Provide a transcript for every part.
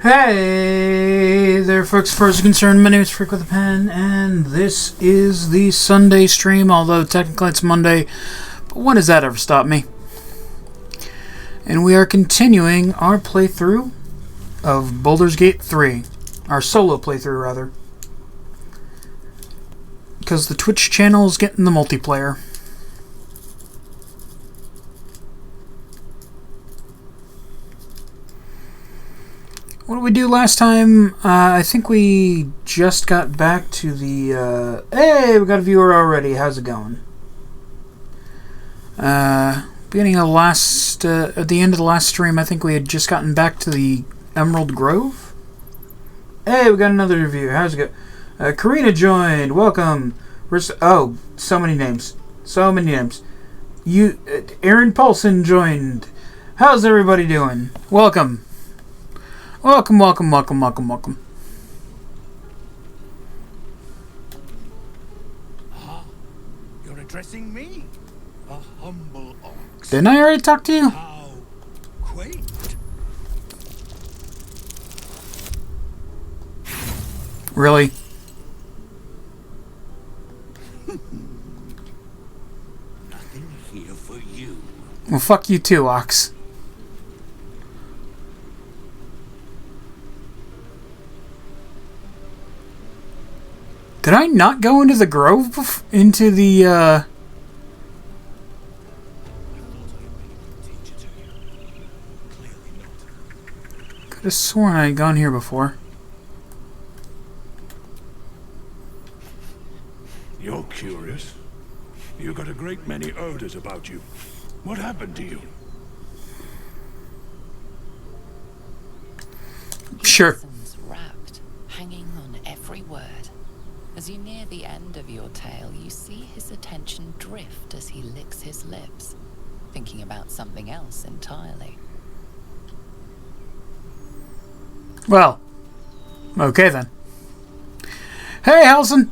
Hey there, folks. As far as concerned, my name is Freak with a Pen, and this is the Sunday stream, although technically it's Monday. But when does that ever stop me? And we are continuing our playthrough of Baldur's Gate 3. Our solo playthrough, rather. Because the Twitch channel is getting the multiplayer. What did we do last time? I think we just got back to the... Hey, we got a viewer already. How's it going? Beginning of last... at the end of the last stream, I think we had just gotten back to the Emerald Grove. Hey, we got another review. How's it go? Karina joined. Welcome. Oh, so many names. So many names. Aaron Paulson joined. How's everybody doing? Welcome. Welcome, welcome, welcome, welcome, welcome. Ah, you're addressing me? A humble ox. Didn't I already talk to you? How quaint. Really? Nothing here for you. Well, fuck you too, Ox. Did I not go into the grove? Into the, Could have sworn I had gone here before. You're curious. You got a great many odors about you. What happened to you? Sure. Wrapped, hanging on every word. As you near the end of your tale, you see his attention drift as he licks his lips, thinking about something else entirely. Well, okay then. Hey, Halson!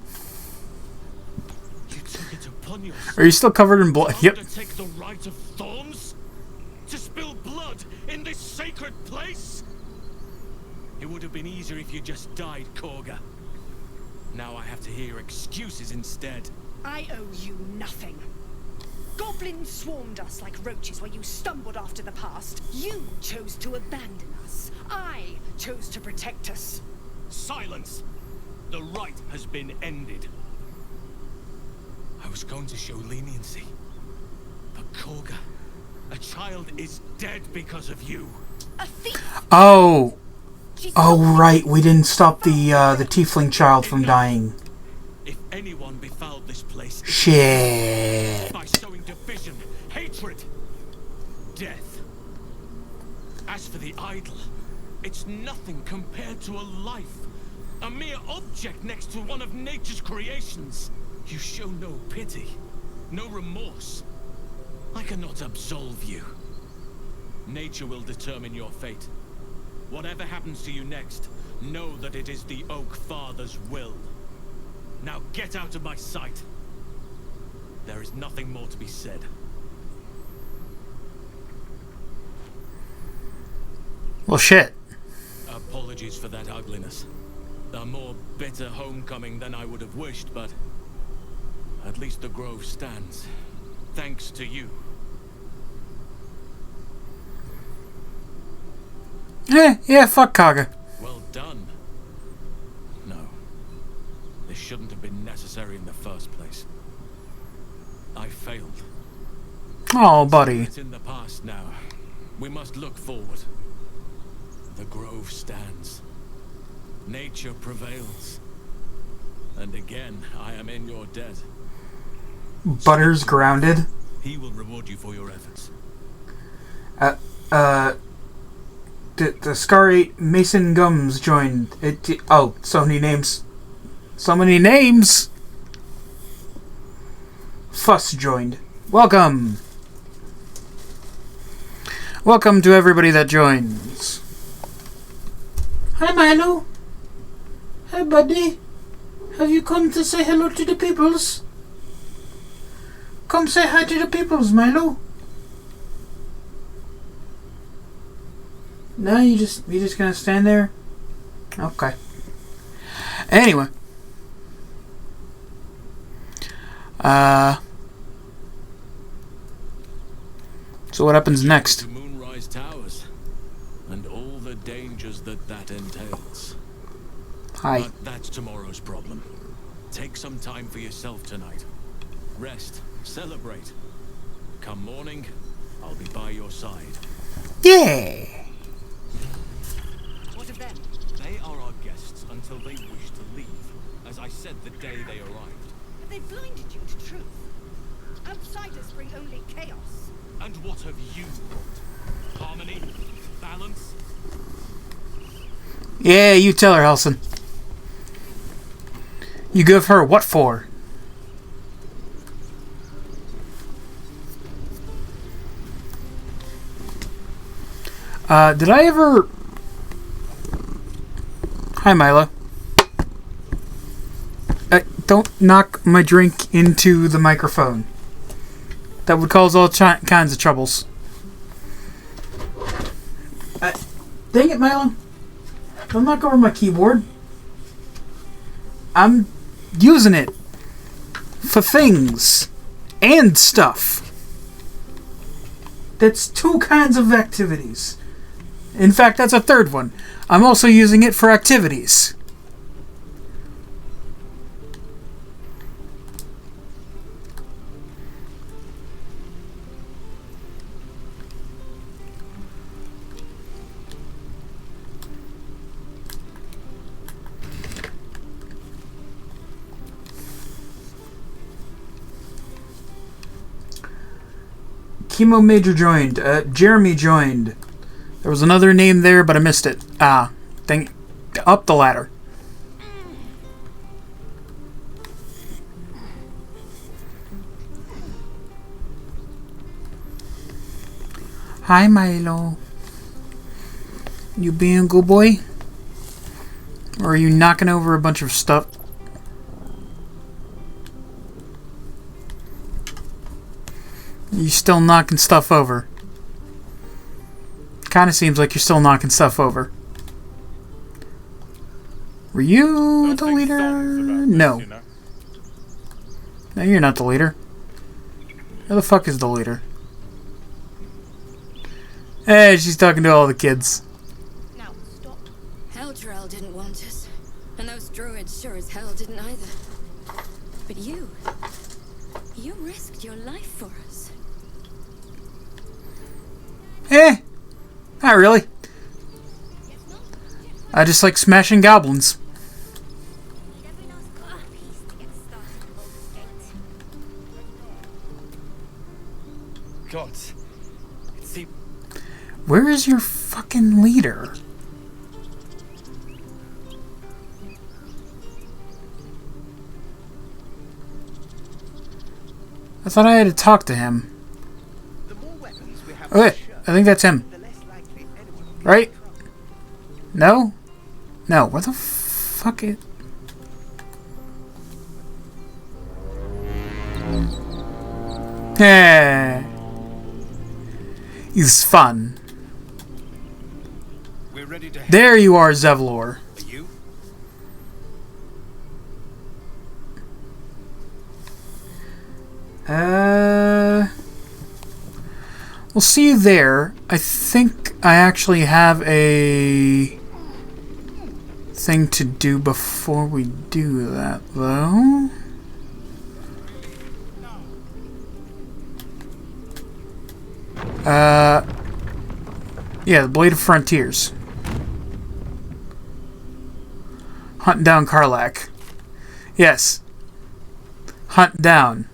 You took it upon yourself. Are you still covered in blood? Yep. To take the right of thorns? To spill blood in this sacred place? It would have been easier if you just died, Korga. Now I have to hear excuses instead. I owe you nothing. Goblins swarmed us like roaches while you stumbled after the past. You chose to abandon us. I chose to protect us. Silence! The rite has been ended. I was going to show leniency. But Korga, a child is dead because of you. A thief! Oh! Oh, right. We didn't stop the tiefling child from dying. If anyone befouled this place, Shit. by sowing division, hatred, death. As for the idol, it's nothing compared to a life. A mere object next to one of nature's creations. You show no pity, no remorse. I cannot absolve you. Nature will determine your fate. Whatever happens to you next, know that it is the Oak Father's will. Now get out of my sight. There is nothing more to be said. Well, shit. Apologies for that ugliness. A more bitter homecoming than I would have wished, but at least the grove stands. Thanks to you. Yeah, fuck Kaga. Well done. No. This shouldn't have been necessary in the first place. I failed. Oh, buddy. It's in the past now. We must look forward. The grove stands. Nature prevails. And again, I am in your debt. Butter's grounded. He will reward you for your efforts. The Scar 8 Mason Gums joined. Oh, so many names. So many names! Fuss joined. Welcome! Welcome to everybody that joins. Hi, Milo. Hi, buddy. Have you come to say hello to the peoples? Come say hi to the peoples, Milo. No, you just gonna stand there? Okay. Anyway. So what happens next? To Moonrise Towers, and all the dangers that entails. Hi. But that's tomorrow's problem. Take some time for yourself tonight. Rest, celebrate. Come morning, I'll be by your side. Yeah. What of them? They are our guests until they wish to leave, as I said the day they arrived. Have they blinded you to truth? Outsiders bring only chaos. And what have you brought? Harmony? Balance? Yeah, you tell her, Helson. You give her what for? Did I ever... Hi, Milo. Don't knock my drink into the microphone. That would cause all kinds of troubles. Dang it, Milo. Don't knock over my keyboard. I'm using it for things and stuff. That's two kinds of activities. In fact, that's a third one. I'm also using it for activities. Chemo Major joined. Jeremy joined. There was another name there, but I missed it. Up the ladder. Hi, Milo. You being a good boy? Or are you knocking over a bunch of stuff? You still knocking stuff over? Kind of seems like you're still knocking stuff over. Were you the leader? No. No, you're not the leader. Who the fuck is the leader? Hey, she's talking to all the kids. Now, stop. Heldrel didn't want us, and those druids sure as hell didn't either. But you risked your life for us. Not really. I just like smashing goblins. God. See, Where is your fucking leader? I thought I had to talk to him. Oh, wait, I think that's him. Right? No? No, where the fuck is... Yeah. He's fun. We're ready to head. There you are, Zevlor. Are you? We'll see you there. I think I actually have a thing to do before we do that, though. Yeah, the Blade of Frontiers. Hunt down Karlach. Yes. Hunt down.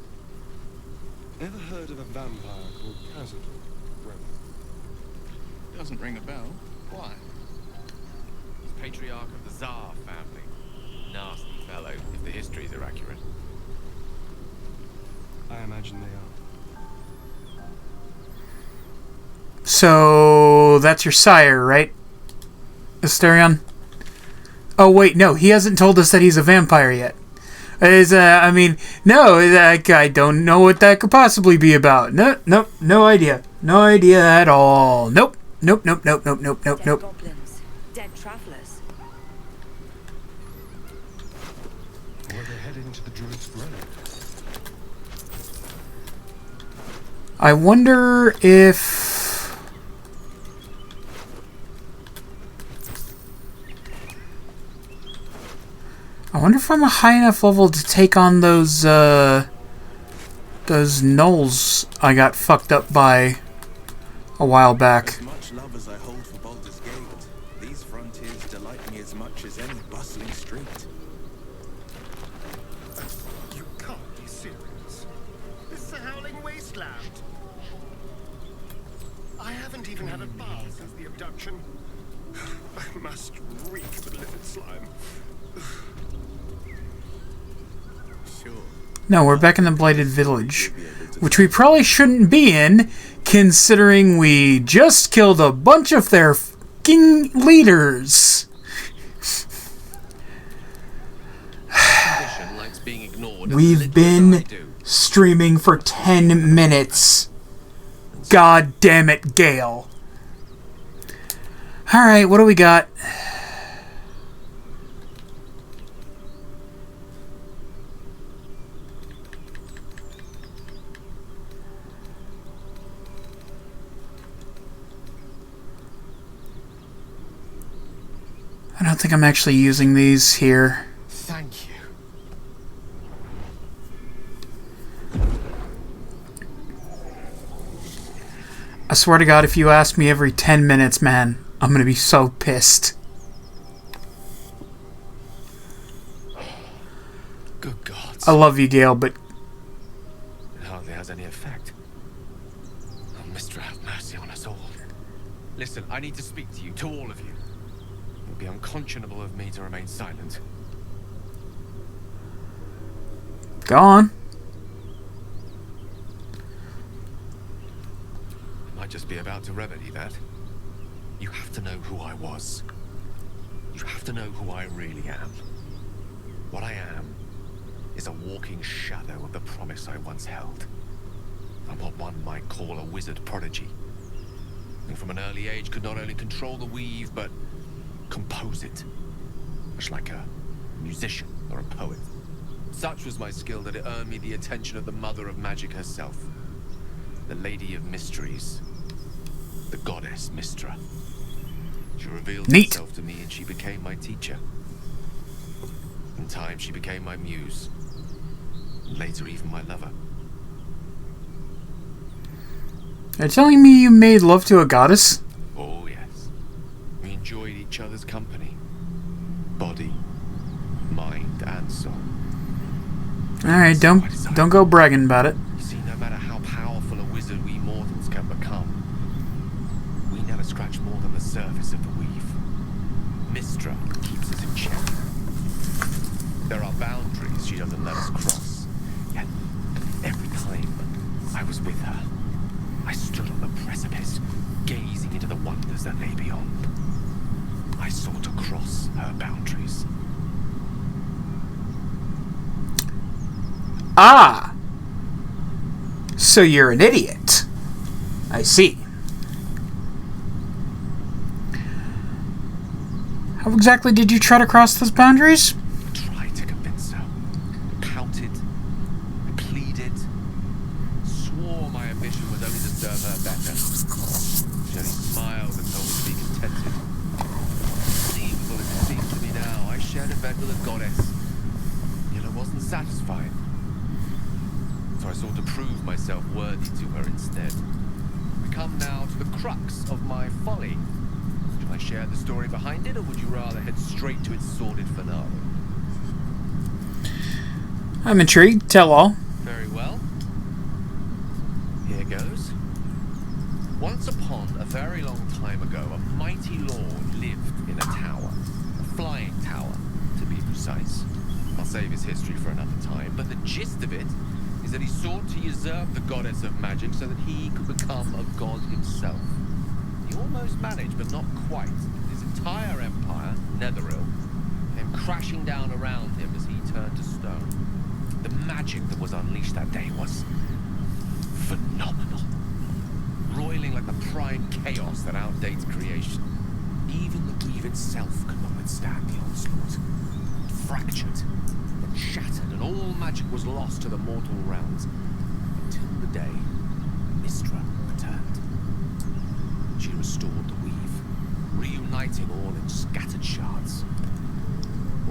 Ever heard of a vampire called Kazador? Doesn't ring a bell. Why? He's patriarch of the Tsar family. Nasty fellow, if the histories are accurate. I imagine they are. So that's your sire, right? Asterion? Oh wait, no, he hasn't told us that he's a vampire yet. I mean, no, I don't know what that could possibly be about. No idea. No idea at all. Nope. Dead goblins, dead travelers. Or they're heading to the Druid's Grove. I wonder if... I wonder if I'm a high enough level to take on those gnolls I got fucked up by a while back. As much love as I hold for Baldur's Gate, these frontiers delight me as much as any bustling street. You can't be serious. This is a howling wasteland. I haven't even had a bath since the abduction. I must reek of livid slime. Sure. No, we're back in the Blighted Village, which we probably shouldn't be in, considering we just killed a bunch of their fucking leaders. Likes being ignored. We've been streaming for 10 minutes. God damn it, Gale. Alright, what do we got? I don't think I'm actually using these here. Thank you. I swear to God, if you ask me every 10 minutes, man, I'm gonna be so pissed. Good God. I love you, Gale, but... It hardly has any effect. Oh, Mister, have mercy on us all. Listen, I need to speak to you, to all of you. It would be unconscionable of me to remain silent. Go on. I might just be about to remedy that. You have to know who I was. You have to know who I really am. What I am is a walking shadow of the promise I once held. I'm what one might call a wizard prodigy. And from an early age could not only control the weave, but compose it. Much like a musician or a poet. Such was my skill that it earned me the attention of the mother of magic herself. The Lady of Mysteries. The goddess Mystra. She revealed herself to me and she became my teacher. In time she became my muse. And later even my lover. You're telling me you made love to a goddess? Oh yes. We enjoyed each other's company. Body, mind and soul. Alright, don't go bragging about it. You see, no matter how powerful a wizard we mortals can become, we never scratch more than the surface of the weave. Mystra keeps us in check. There are boundaries she doesn't let us cross. Yet, every time I was with her, I stood on the precipice, gazing into the wonders that lay beyond. I sought to cross her boundaries. Ah! So you're an idiot. I see. How exactly did you try to cross those boundaries? I tried to convince her. I pouted. I pleaded. Swore my ambition was only to serve her better. She only smiled and told me to be contented. Unbelievable as it seems to me now, I shared a bed with a goddess. Yet I wasn't satisfied. So I sought to prove myself worthy to her instead. We come now to the crux of my folly. Shall I share the story behind it, or would you rather head straight to its sordid finale? I'm intrigued. Tell all. Very well. Here goes. Once upon a very long time ago, a mighty lord lived in a tower. A flying tower, to be precise. I'll save his history for another time, but the gist of it is that he sought to usurp the goddess of magic so that he could become a god himself. He almost managed, but not quite. His entire empire, Netheril, came crashing down around him as he turned to stone. The magic that was unleashed that day was phenomenal. Roiling like the prime chaos that outdates creation. Even the weave itself could not withstand the onslaught. It fractured, then shattered and all magic was lost to the mortal realms. Until the day Mystra returned. She restored the weave, reuniting all its scattered shards.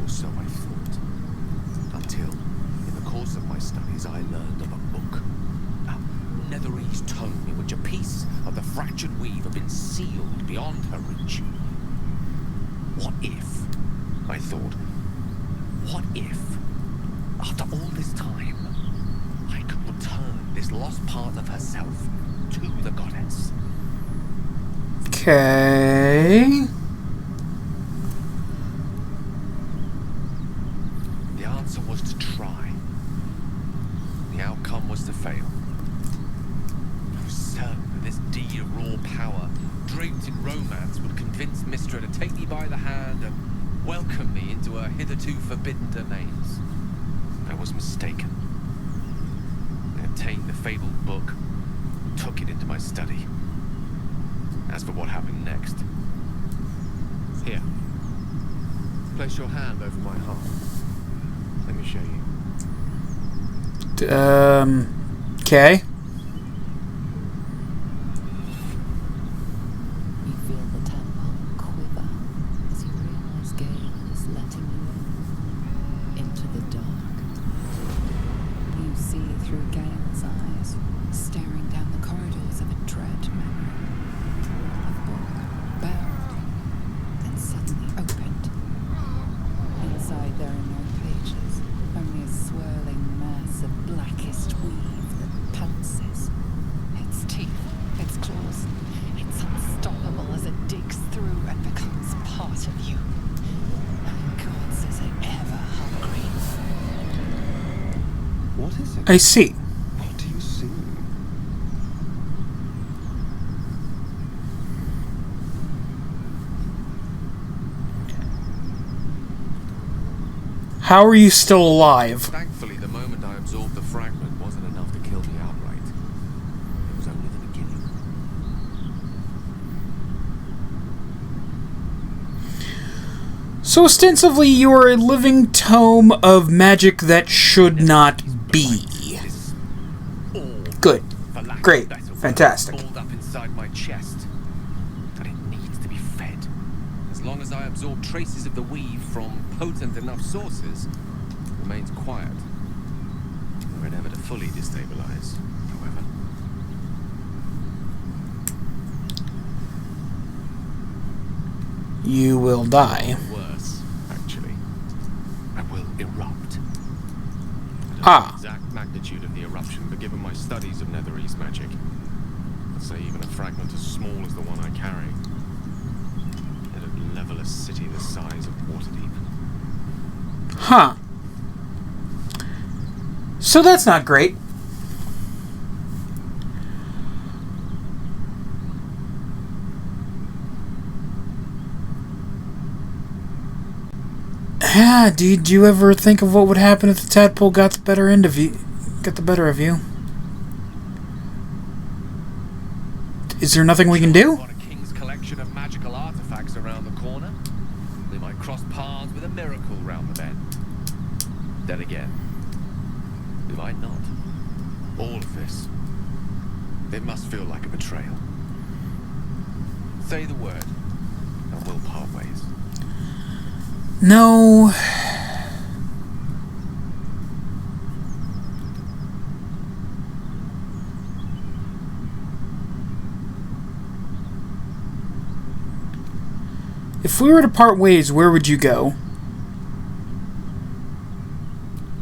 Or so I thought. Until, in the course of my studies, I learned of a book. A Netherese tome in which a piece of the fractured weave had been sealed beyond her reach. What if, I thought, what if, after all this time, I could return this lost part of herself to the goddess? Okay. The answer was to try. The outcome was to fail. I was certain that this deed of raw power, draped in romance, would convince Mystra to take me by the hand and welcome me into her hitherto forbidden domains. I was mistaken. I obtained the fabled book, took it into my study. As for what happened next, here. Place your hand over my heart. Let me show you. Okay. You feel the temple quiver as you realize Gale is letting you into the dark. You see through Gale's eyes, staring down the corridors of a dread memory. A book bound, then suddenly opened. Inside there are no pages, only a swirling mass of blackest weave that pounces. Its teeth, its claws, it's unstoppable as it digs through and becomes part of you. And gods, is it ever hungry? What is it? I see. What do you see? How are you still alive? Thankfully, the moment I absorbed the fragment wasn't enough to kill me outright. It was only the beginning. So ostensibly you are a living tome of magic that should not be. Good. Great. Fantastic. Balled up inside my chest. But it needs to be fed. As long as I absorb traces of the weave from potent enough sources, it remains quiet. Were it ever to fully destabilize, however. You will die. Worse, actually. I will erupt. Ah. The exact magnitude of the eruption, but given my studies of Netherese magic, let's say even a fragment as small as the one I carry, it'd level a city the size of Waterdeep. Huh. So that's not great. Yeah, did you ever think of what would happen if the tadpole got the better end of you? Got the better of you? Is there nothing we can do? Got a king's collection of magical artifacts around the corner. We might cross paths with a miracle round the bend. Then again, we might not. All of this, it must feel like a betrayal. Say the word, and we'll part ways. No. If we were to part ways, where would you go?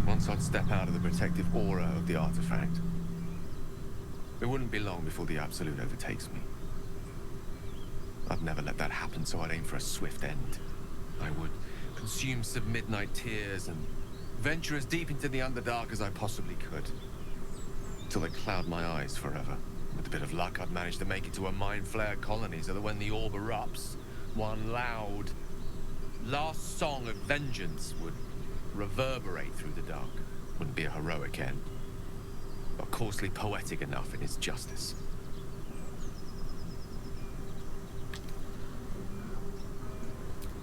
Once I'd step out of the protective aura of the artifact, it wouldn't be long before the Absolute overtakes me. I'd never let that happen, so I'd aim for a swift end. I would consume some midnight tears and venture as deep into the Underdark as I possibly could, till they cloud my eyes forever. With a bit of luck, I'd manage to make it to a Mind Flayer colony, so that when the orb erupts, one loud, last song of vengeance would reverberate through the dark. Wouldn't be a heroic end, but coarsely poetic enough in its justice.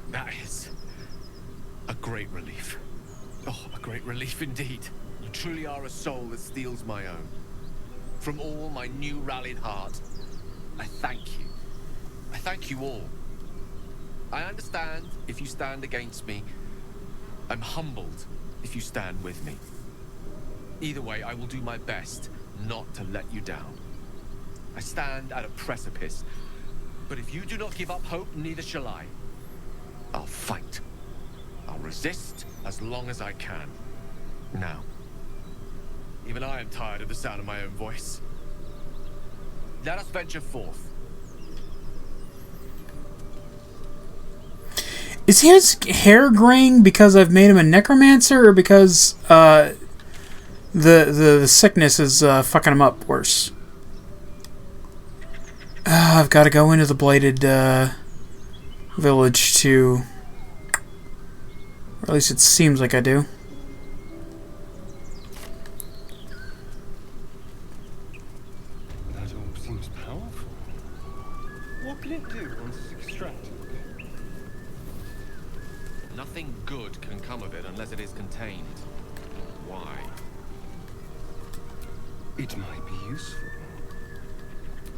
That is a great relief. Oh, a great relief indeed. You truly are a soul that steals my own. From all my new rallied heart, I thank you. I thank you all. I understand if you stand against me. I'm humbled if you stand with me. Either way, I will do my best not to let you down. I stand at a precipice, but if you do not give up hope, neither shall I. I'll fight. I'll resist as long as I can. Now, even I am tired of the sound of my own voice. Let us venture forth. Is his hair graying because I've made him a necromancer, or because the sickness is fucking him up worse? I've got to go into the blighted village to... Or at least it seems like I do. That all seems powerful. What can it do once it's extracted? Nothing good can come of it unless it is contained. Why? It might be useful.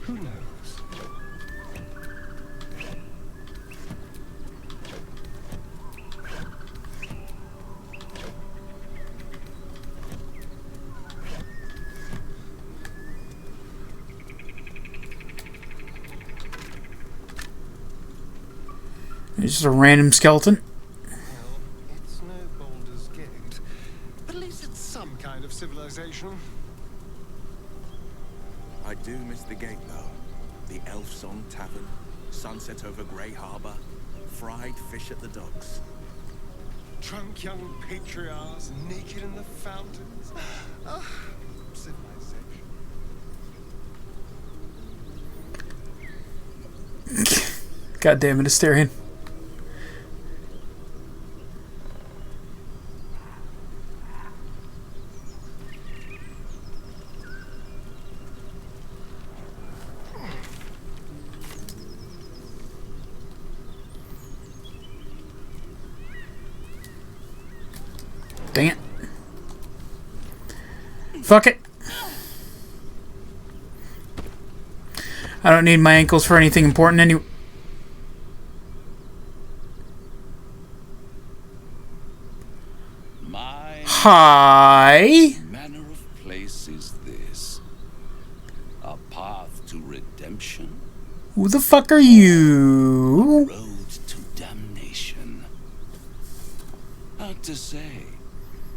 Who knows? It's just a random skeleton. Well, it's no Baldur's Gate, but at least it's some kind of civilization. I do miss the gate, though. The Elf Song Tavern, sunset over Grey Harbor, fried fish at the docks. Drunk young patriarchs naked in the fountains. Ah, civilization. God damn it, Asterion. Dang it. Fuck it. I don't need my ankles for anything important anyway. Hi. Manner of place is this? A path to redemption? Who the fuck are you? A road to damnation? Hard to say,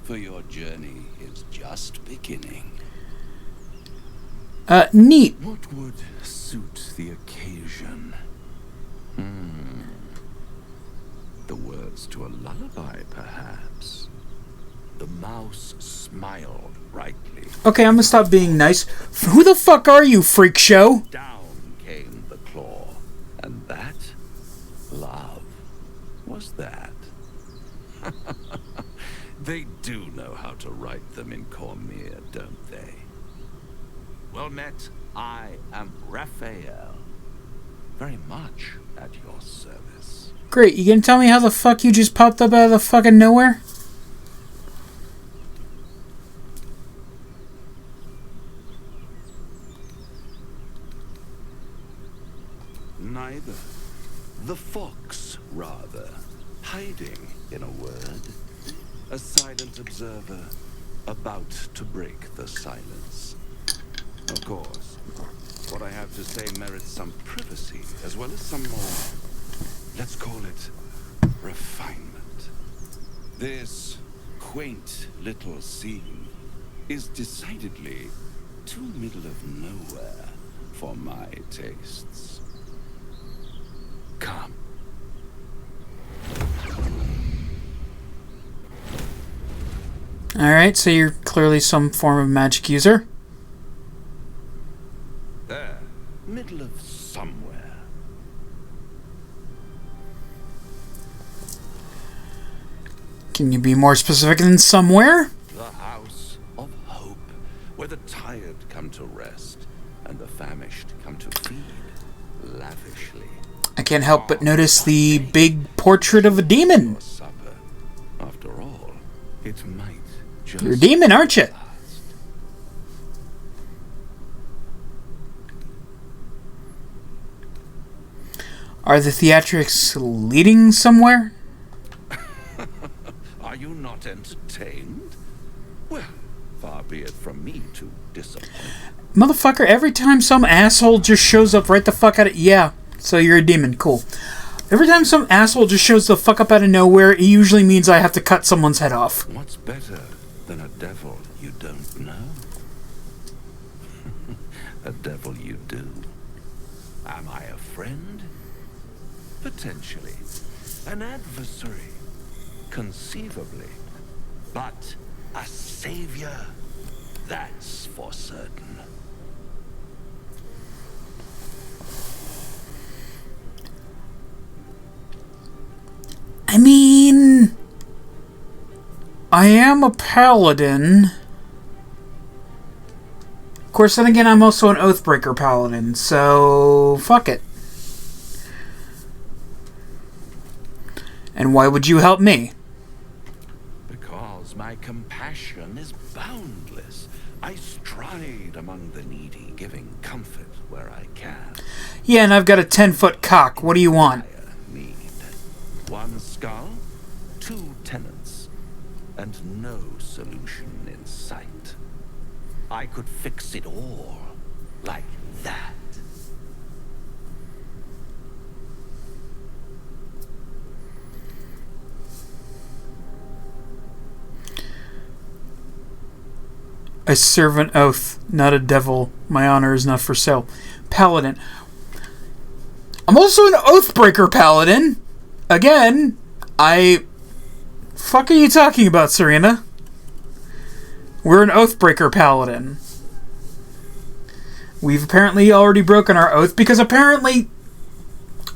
for your journey is just beginning. Neat. What would suit the occasion? The words to a lullaby, perhaps. The mouse smiled brightly. Okay, I'm gonna stop being nice. Who the fuck are you, freak show? Down came the claw. And that, love, was that. They do know how to write them in Cormier, don't they? Well met, I am Raphael. Very much at your service. Great, you gonna tell me how the fuck you just popped up out of the fucking nowhere? Neither. The fox, rather. Hiding, in a word. A silent observer, about to break the silence. Of course, what I have to say merits some privacy, as well as some more, let's call it, refinement. This quaint little scene is decidedly too middle of nowhere for my tastes. Come. Alright, so you're clearly some form of magic user. There. Middle of somewhere. Can you be more specific than somewhere? The house of hope, where the tired come to rest and the famished come to feed lavishly. I can't help but notice the big portrait of a demon. Supper. After all, it It might just... You're a demon, aren't you? Are the theatrics leading somewhere? Are you not entertained? Well, far be it from me to disappoint. Motherfucker, every time some asshole just shows up right the fuck out of... Yeah, so you're a demon, cool. Every time some asshole just shows the fuck up out of nowhere, it usually means I have to cut someone's head off. What's better than a devil you don't know? A devil you do. Am I a friend? Potentially. An adversary? Conceivably. But a savior? That's for certain. I mean... I am a paladin. Of course, then again, I'm also an Oathbreaker paladin, so... fuck it. And why would you help me? Because my compassion is boundless. I stride among the needy, giving comfort where I can. Yeah, and I've got a 10-foot cock. What do you want? Need. One skull, 2 tenants, and no solution in sight. I could fix it all, like that. I serve an oath, not a devil. My honor is not for sale. Paladin. I'm also an Oathbreaker paladin. Again, fuck are you talking about, Serena? We're an Oathbreaker paladin. We've apparently already broken our oath because apparently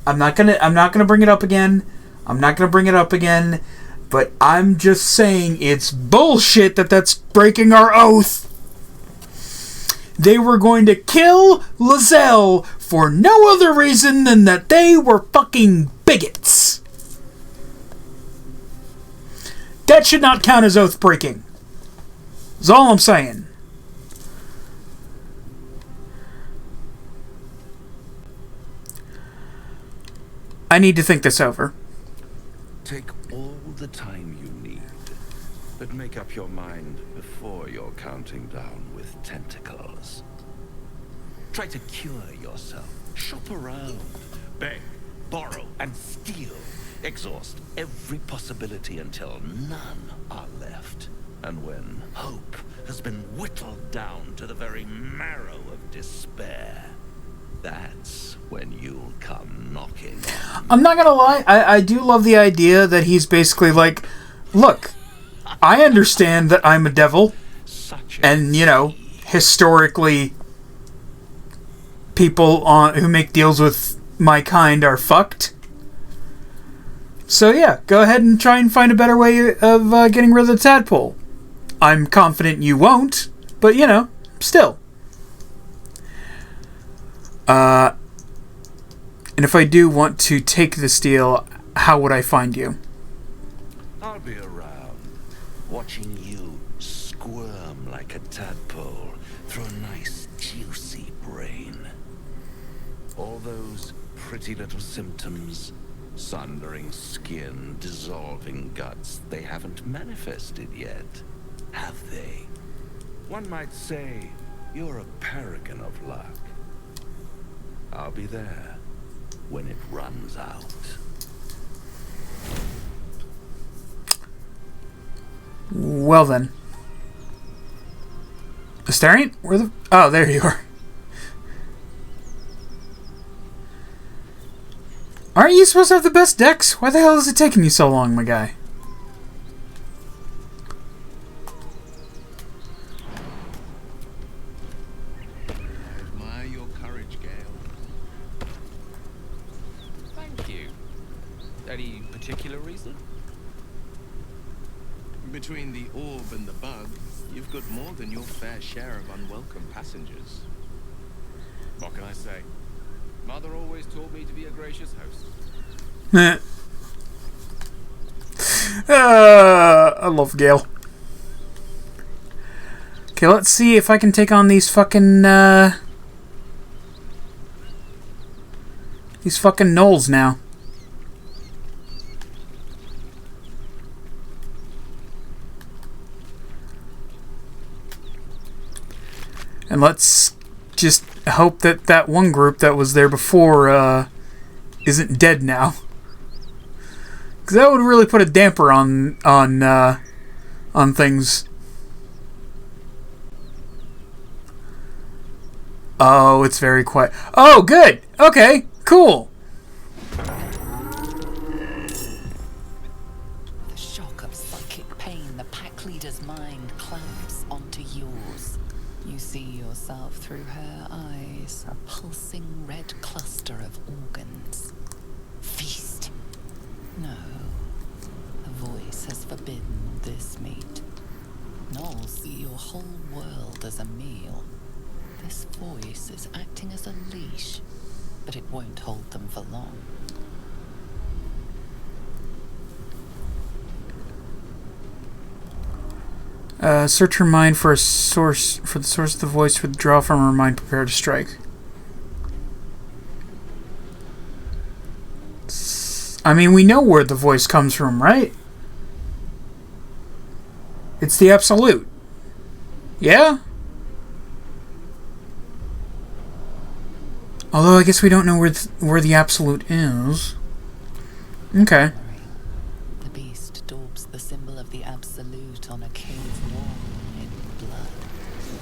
I'm not gonna bring it up again. But I'm just saying it's bullshit that's breaking our oath. They were going to kill Lizelle for no other reason than that they were fucking bigots. That should not count as oath breaking. That's all I'm saying. I need to think this over. Take all the time you need, but make up your mind before you're counting down with tentacles. Try to cure yourself. Shop around. Beg, borrow, and steal. Exhaust every possibility until none are left. And when hope has been whittled down to the very marrow of despair, that's when you'll come knocking on. I'm not gonna lie, I do love the idea that he's basically like, look, I understand that I'm a devil, and, you know, historically, people who make deals with my kind are fucked. So yeah, go ahead and try and find a better way of getting rid of the tadpole. I'm confident you won't, but, you know, still. And if I do want to take this deal, how would I find you? I'll be around, watching you squirm like a tadpole through a nice, juicy brain. All those pretty little symptoms, sundering skin, dissolving guts, they haven't manifested yet, have they? One might say you're a paragon of luck. I'll be there when it runs out. Well then. Astarion? Where the... Oh, there you are. Aren't you supposed to have the best decks? Why the hell is it taking you so long, my guy? I admire your courage, Gale. Thank you. Any particular reason? Between the orb and the bug, you've got more than your fair share of unwelcome passengers. What can I say? Mother always taught me to be a gracious host. I love Gale. Okay, let's see if I can take on these fucking, these fucking gnolls now. And let's just hope that that one group that was there before, isn't dead now. Because that would really put a damper on things. Oh, it's very quiet. Oh, good! Okay, cool! The shock of psychic pain, the pack leader's mind clamps onto yours. You see yourself through her eyes, a pulsing red cluster of organs. Feast. No. The voice has forbidden this meat. Gnolls see your whole world as a meal. This voice is acting as a leash, but it won't hold them for long. Search her mind for the source of the voice. Withdraw from her mind. Prepare to strike. I mean, we know where the voice comes from, right? It's the absolute. Yeah? Although I guess we don't know where the absolute is. Okay. The beast daubs the symbol of the absolute on a cave wall in blood.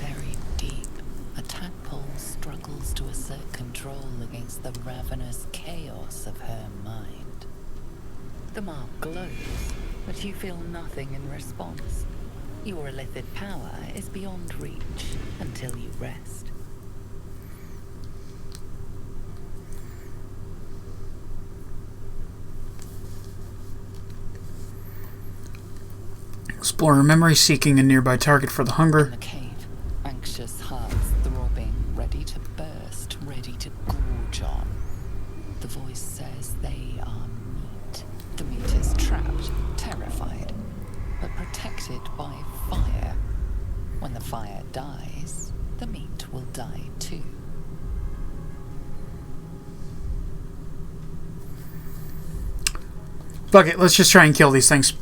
Buried deep, a tadpole struggles to assert control against the ravenous chaos of her mind. The mark glows, but you feel nothing in response. Your illithid power is beyond reach until you rest. Explore memory, seeking a nearby target for the hunger. In the cave, anxious hearts throbbing, ready to burst, ready to gorge on. The voice says they are meat. The meat is trapped, terrified, but protected by fire. When the fire dies, the meat will die too. Fuck it, let's just try and kill these things.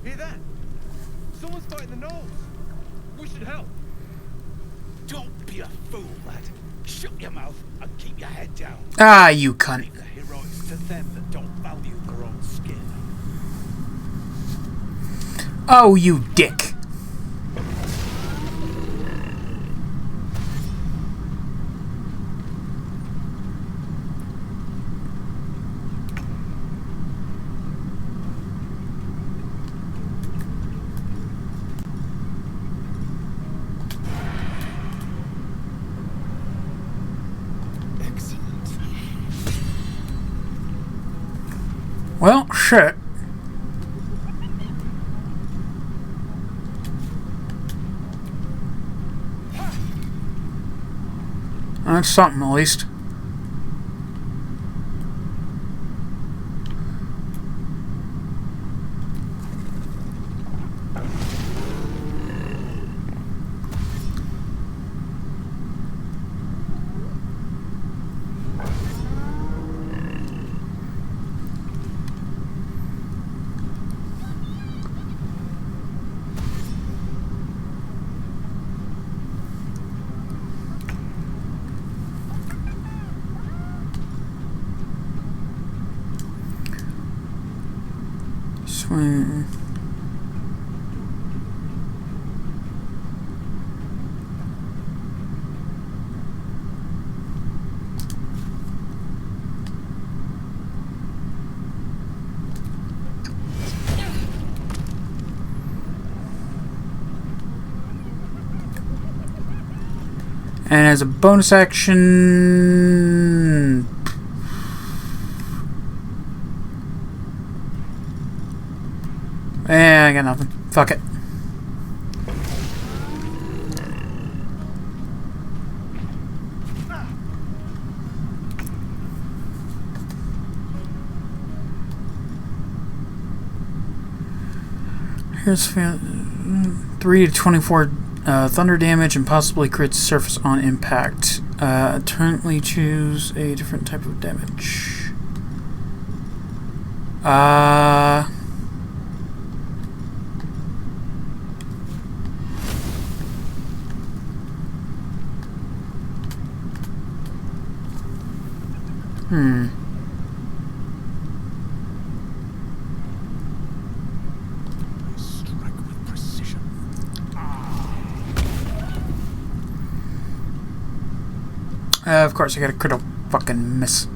Hear that? Someone's fighting the gnolls. We should help. Don't be a fool, lad. Shut your mouth and keep your head down. Ah, you cunt. Leave the heroics to them that don't value their own skin. Oh, you dick. Well, shit. That's something, at least. Swing. And as a bonus action... I got nothing. Fuck it. Here's 3 to 24 thunder damage and possibly crits surface on impact. Currently choose a different type of damage. Strike with precision. Of course, I got a critical fucking miss.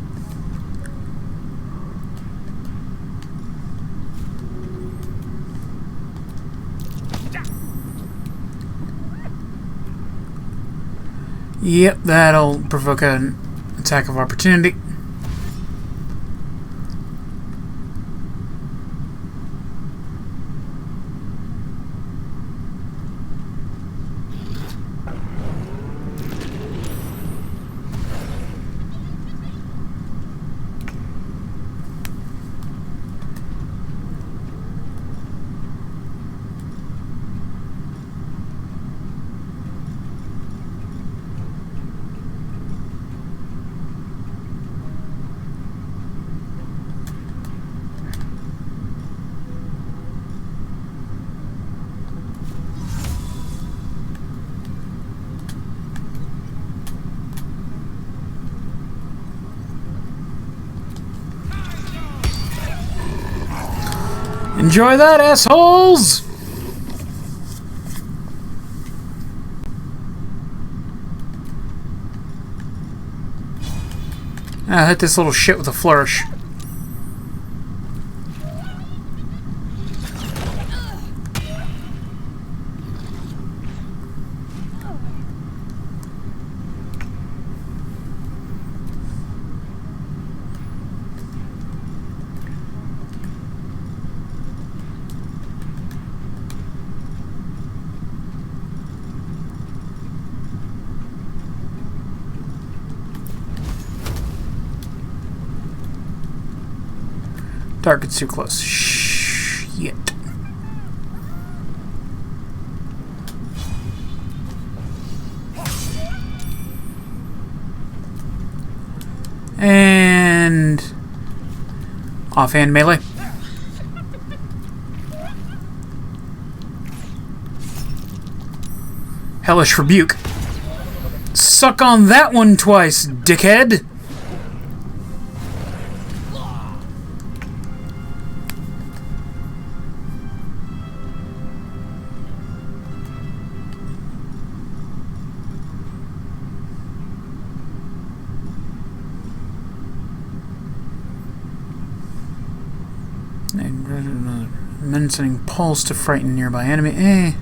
Yep, that'll provoke an attack of opportunity. Enjoy that, assholes! I'll hit this little shit with a flourish. Target's too close. Shit. And offhand melee. Hellish Rebuke. Suck on that one twice, dickhead. Menacing pulse to frighten nearby enemy.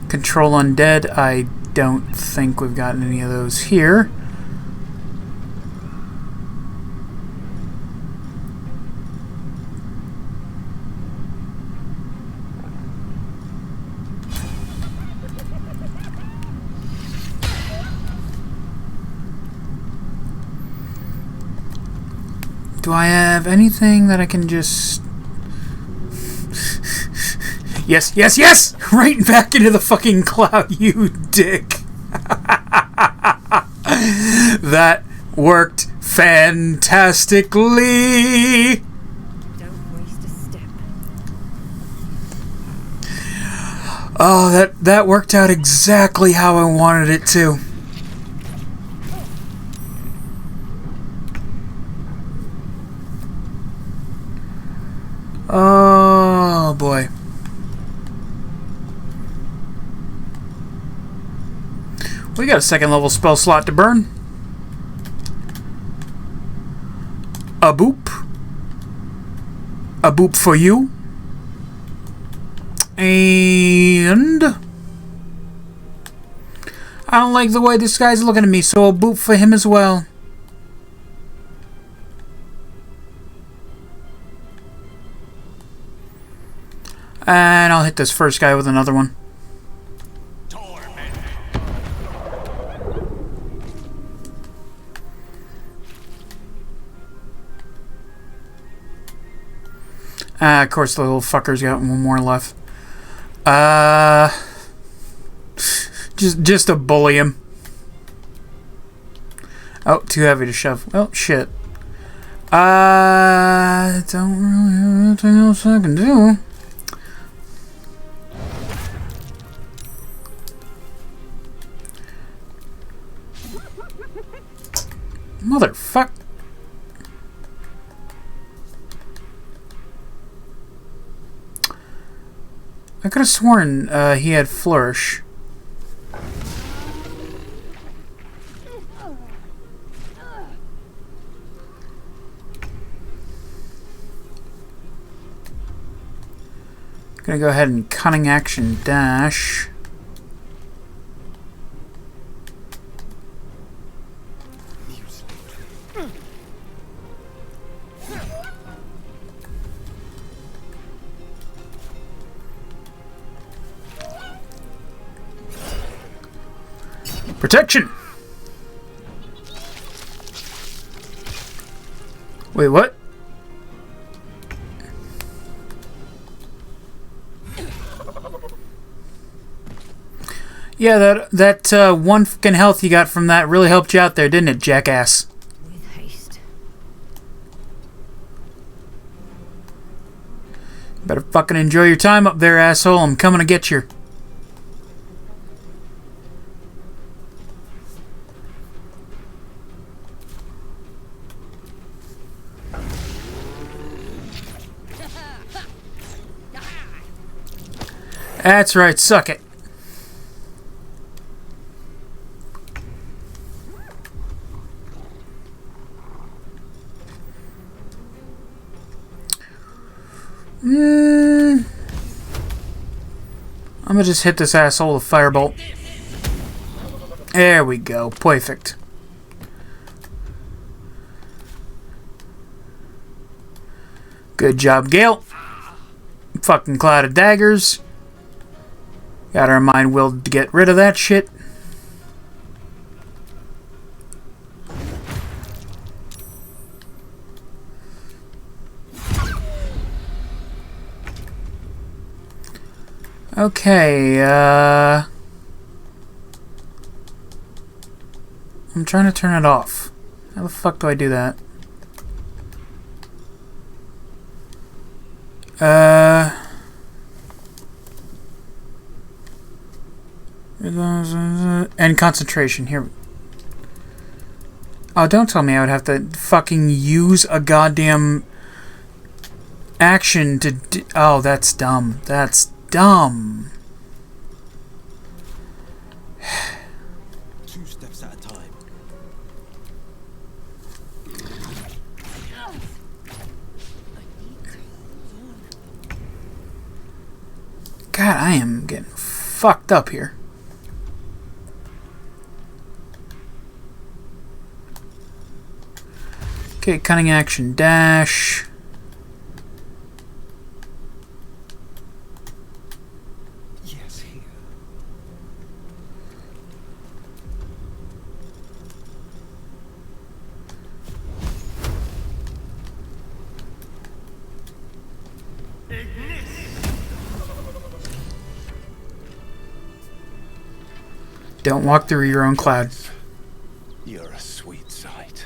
Control undead. I don't think we've gotten any of those here. Do I have anything that I can just... Yes, yes, yes! Right back into the fucking cloud, you dick! That worked fantastically! Don't waste a step. Oh, that worked out exactly how I wanted it to. Oh boy. We got a second level spell slot to burn. A boop. A boop for you. And I don't like the way this guy's looking at me, so a boop for him as well. And I'll hit this first guy with another one. Of course, the little fucker's got one more left. Just to bully him. Oh, too heavy to shove. Well, shit. I don't really have anything else I can do. Motherfuck. I could have sworn he had flourish. Gonna go ahead and cunning action dash. Protection! Wait, what? Yeah, that one fucking health you got from that really helped you out there, didn't it, jackass? With haste. Better fucking enjoy your time up there, asshole. I'm coming to get you. That's right, suck it. I'm gonna just hit this asshole with a firebolt. There we go. Perfect. Good job, Gale. Fucking cloud of daggers. Got our mind willed to get rid of that shit. Okay, I'm trying to turn it off. How the fuck do I do that? And concentration, here. Oh, don't tell me I would have to fucking use a goddamn action to oh, that's dumb. That's dumb. 2 steps at a time. God, I am getting fucked up here. Okay, cunning action dash. Yes, here. Don't walk through your own cloud. You're a sweet sight.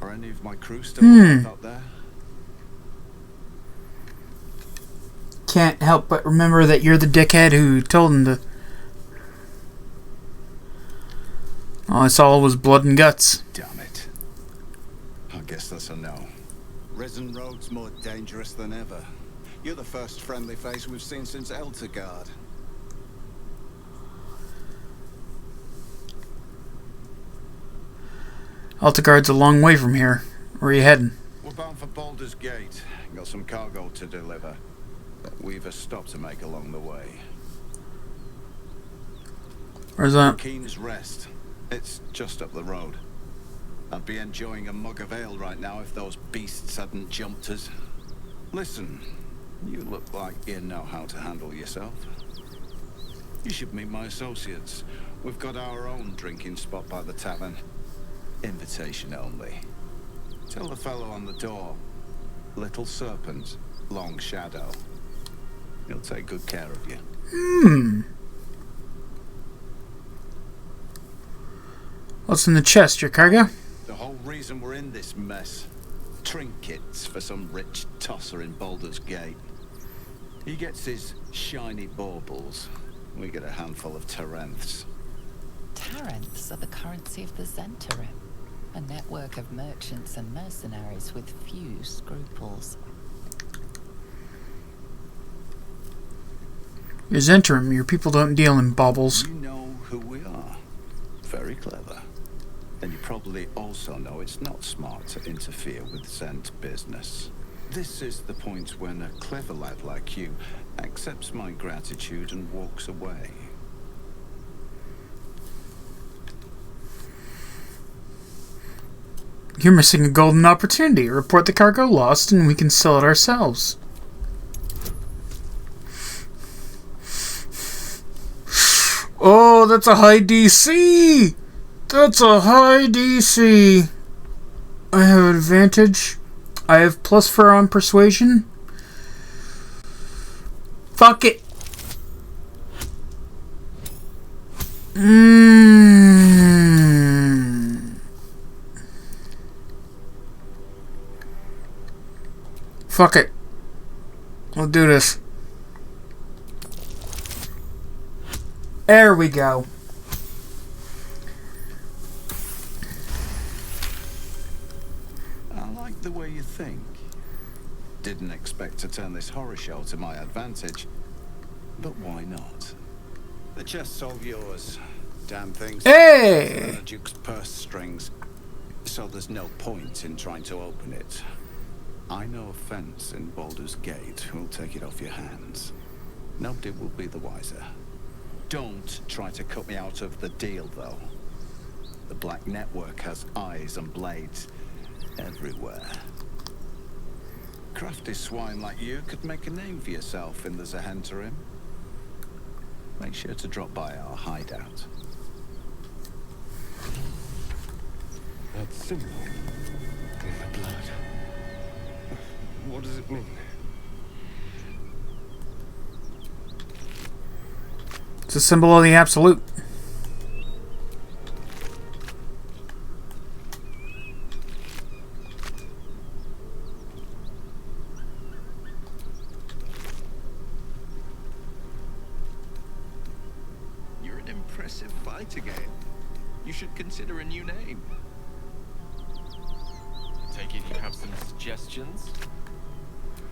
Are any of my crew still alive up there? Can't help but remember that you're the dickhead who told him to. All I saw was blood and guts. Damn it. I guess that's a no. Risen Rogue's more dangerous than ever. You're the first friendly face we've seen since Eltergard. Altaguard's a long way from here. Where are you heading? We're bound for Baldur's Gate. Got some cargo to deliver. But we've a stop to make along the way. Where's that? Keen's Rest. It's just up the road. I'd be enjoying a mug of ale right now if those beasts hadn't jumped us. Listen, you look like you know how to handle yourself. You should meet my associates. We've got our own drinking spot by the tavern. Invitation only. Tell the fellow on the door. Little Serpent. long shadow. He'll take good care of you. What's in the chest? Your cargo? The whole reason we're in this mess. Trinkets for some rich tosser in Baldur's Gate. He gets his shiny baubles. We get a handful of Tarenths. Tarenths are the currency of the Zentarim, a network of merchants and mercenaries with few scruples. Your Zentarim, your people don't deal in baubles. You know who we are. Very clever. And you probably also know it's not smart to interfere with Zent business. This is the point when a clever lad like you accepts my gratitude and walks away. You're missing a golden opportunity. Report the cargo lost and we can sell it ourselves. Oh, that's a high DC! That's a high DC! I have advantage. I have +4 on persuasion. Fuck it! Fuck it. We'll do this. There we go. I like the way you think. Didn't expect to turn this horror show to my advantage. But why not? The chest's all yours. Damn things. Hey! The Duke's purse strings. So there's no point in trying to open it. I know a fence in Baldur's Gate who'll take it off your hands. Nobody will be the wiser. Don't try to cut me out of the deal, though. The Black Network has eyes and blades everywhere. Crafty swine like you could make a name for yourself in the Zahentarim. Make sure to drop by our hideout. That symbol in the blood. What does it mean? It's a symbol of the Absolute. You're an impressive fight again. You should consider a new name. Take it you have some suggestions?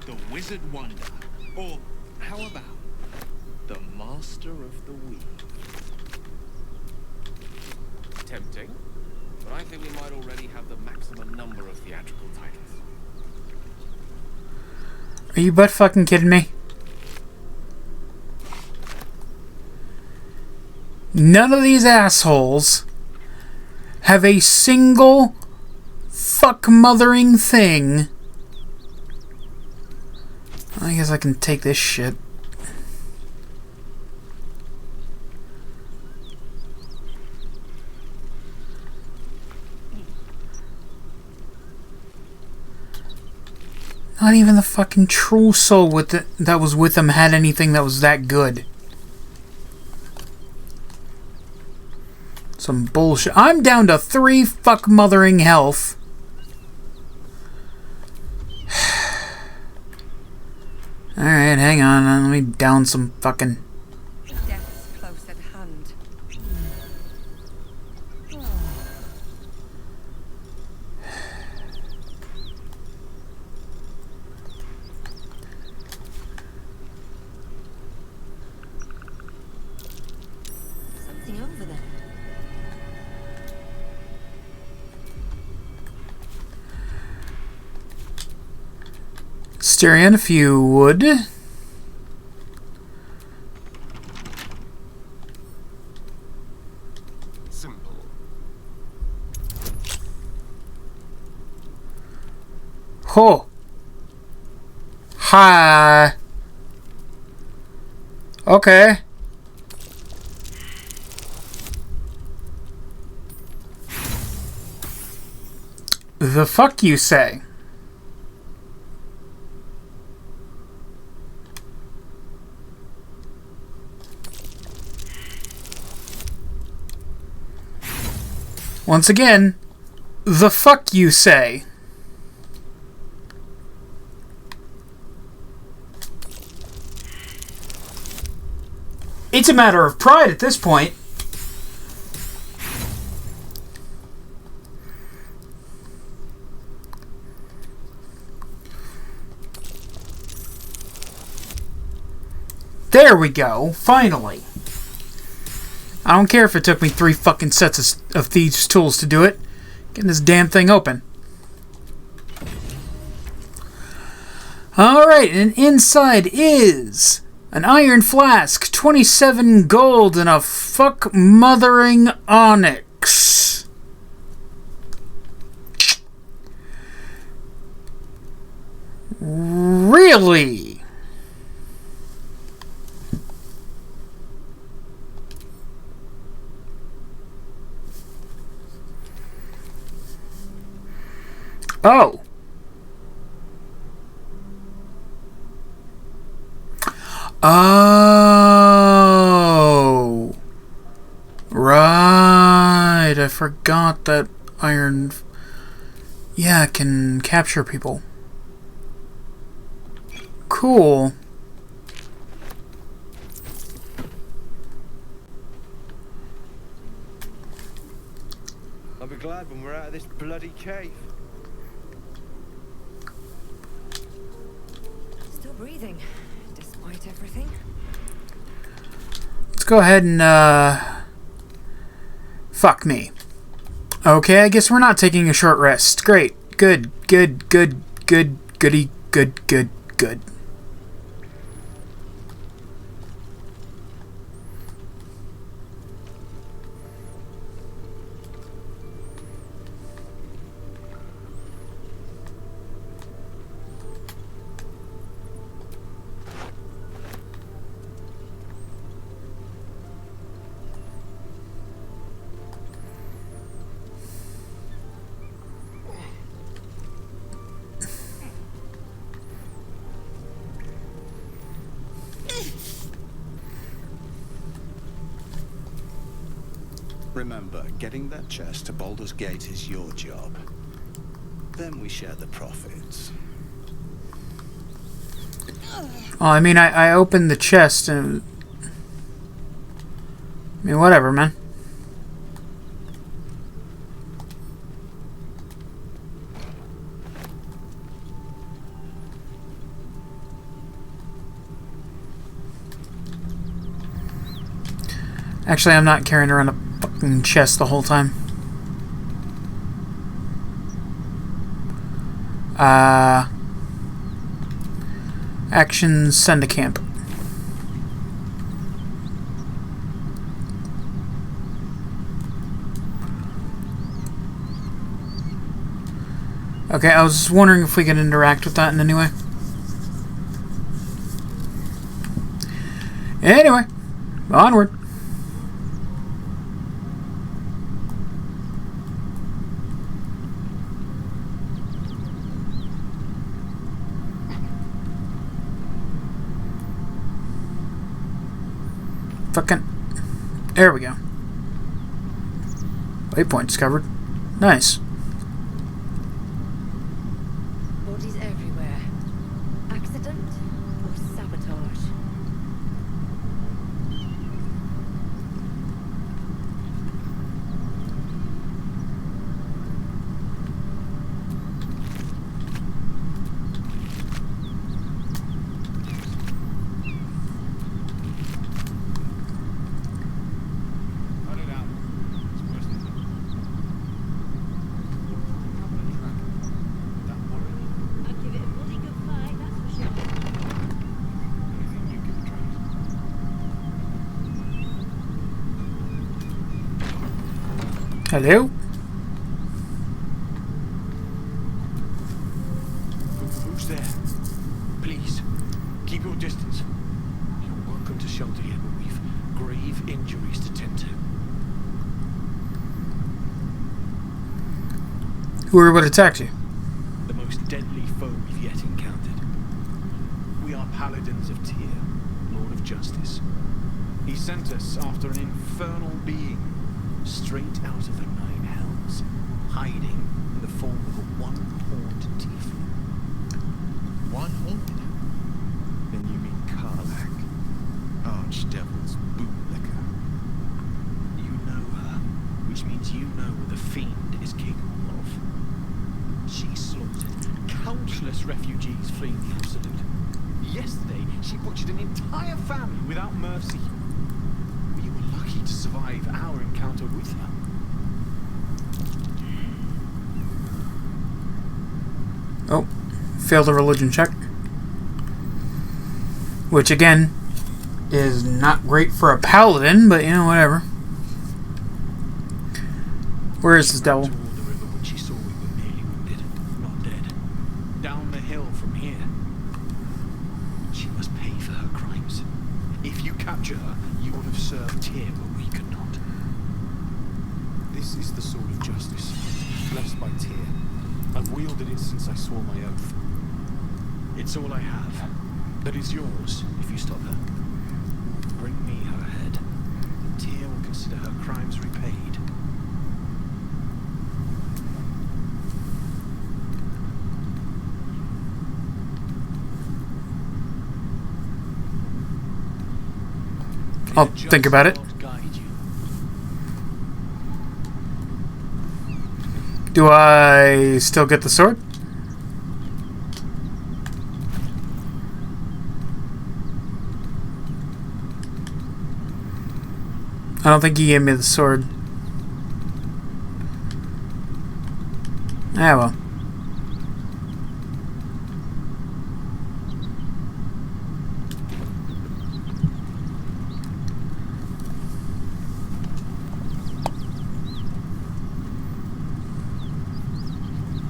The Wizard Wonder. Or how about the Master of the Weave? Tempting, but I think we might already have the maximum number of theatrical titles. Are you butt fucking kidding me? None of these assholes have a single fuck mothering thing. I guess I can take this shit. Not even the fucking true soul with that was with them had anything that was that good. Some bullshit. I'm down to 3 fuck mothering health. Alright, hang on. Let me down some fucking... Death's close at hand. Something over there. Styrian, if you would. Simple. Ho! Hi! Okay. The fuck you say? Once again, the fuck you say. It's a matter of pride at this point. There we go, finally. I don't care if it took me 3 fucking sets of thieves' tools to do it. Getting this damn thing open. Alright, and inside is an iron flask, 27 gold, and a fuck mothering onyx. Really? Oh. Oh. Right. I forgot that iron... Yeah, it can capture people. Cool. I'll be glad when we're out of this bloody cave. Still breathing, despite everything. Let's go ahead and, fuck me. Okay, I guess we're not taking a short rest. Great. Good, good, good, good, goody, good, good, good. Remember, getting that chest to Baldur's Gate is your job. Then we share the profits. Well, I mean, I opened the chest and... I mean, whatever, man. Actually, I'm not carrying around a fucking chest the whole time. Actions, send to camp. Okay, I was just wondering if we could interact with that in any way. Anyway, onward. Fucking... There we go. Waypoint discovered. Nice. Bodies everywhere. Accident or sabotage? Hello? Who's there? Please, keep your distance. You're welcome to shelter here, but we've grave injuries to tend to. Who attacked you? The most deadly foe we've yet encountered. We are paladins of Tyr, Lord of Justice. He sent us after an infernal being, straight out of the Nine Hells. devils, hiding in the form of a one-horned tiefling. One horn? Then you mean Karlach, Archdevil's bootlicker. You know her, which means you know what the Fiend is capable of. She slaughtered countless refugees fleeing the Absolute. Yesterday, she butchered an entire family without mercy. We were lucky to survive our encounter with her. Oh, failed a religion check. Which, again, is not great for a paladin, but, you know, whatever. Where is this devil? Toward the river when she saw we were merely wounded, not dead. Down the hill from here. She must pay for her crimes. If you capture her, you will have served Tyr what we could not. This is the sword of justice, blessed by Tyr. I've wielded it since I swore my oath. It's all I have. But it's yours if you stop her. Bring me her head. And Tyr will consider her crimes repaid. I'll think about it. Do I still get the sword? I don't think he gave me the sword. Ah, well.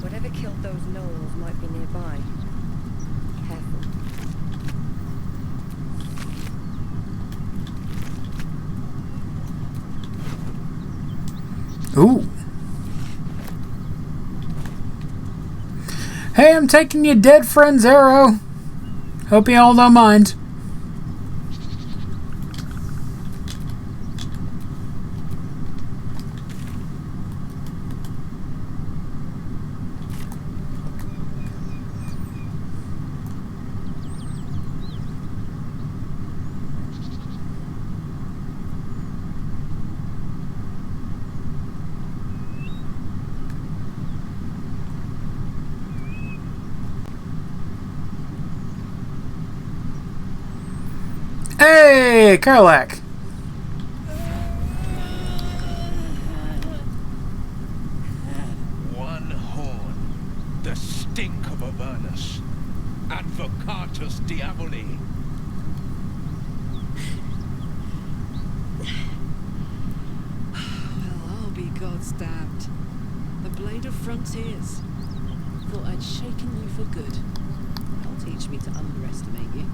Whatever killed those gnolls might be nearby. Careful. Ooh. Hey, I'm taking your dead friend's arrow. Hope you all don't mind. Hey, Karlach. One horn, the stink of Avernus, Advocatus Diaboli. Well, I'll be God's damned. The Blade of Frontiers. Thought I'd shaken you for good. Don't teach me to underestimate you.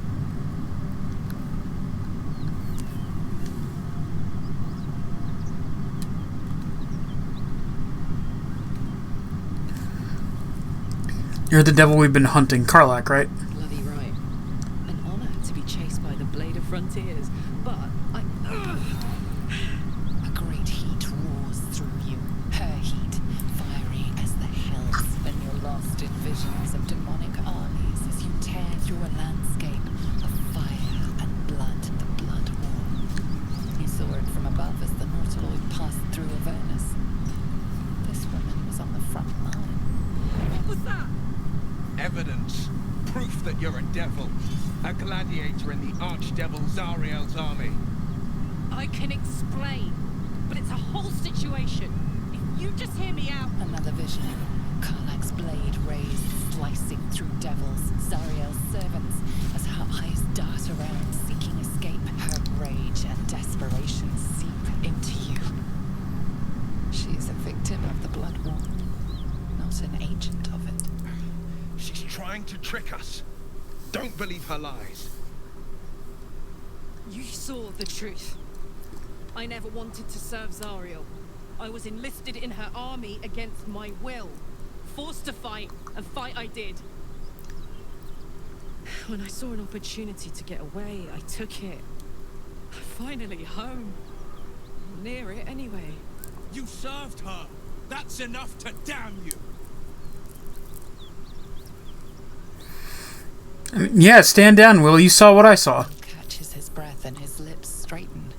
You're the devil we've been hunting, Karlach, right? Bloody right. An honor to be chased by the Blade of Frontiers, but I... A great heat roars through you. Her heat, fiery as the hells when you're lost in visions of demonic armies as you tear through a landscape of fire and blood, the Blood War. You saw it from above as the Nautiloid passed through Avernus. This woman was on the front line. What was that? Evidence. Proof that you're a devil. A gladiator in the Archdevil Zariel's army. I can explain, but it's a whole situation. If you just hear me out... Another vision. Karlach's blade raised, slicing through devils, Zariel's servants, as her eyes dart around, seeking escape. Her rage and desperation seep into you. She's a victim of the Blood War, not an agent of it. She's trying to trick us. Don't believe her lies. You saw the truth. I never wanted to serve Zariel. I was enlisted in her army against my will. Forced to fight, and fight I did. When I saw an opportunity to get away, I took it. Finally home. Near it, anyway. You served her. That's enough to damn you. Yeah, stand down, Will. You saw what I saw. Catches his breath and his lips straighten.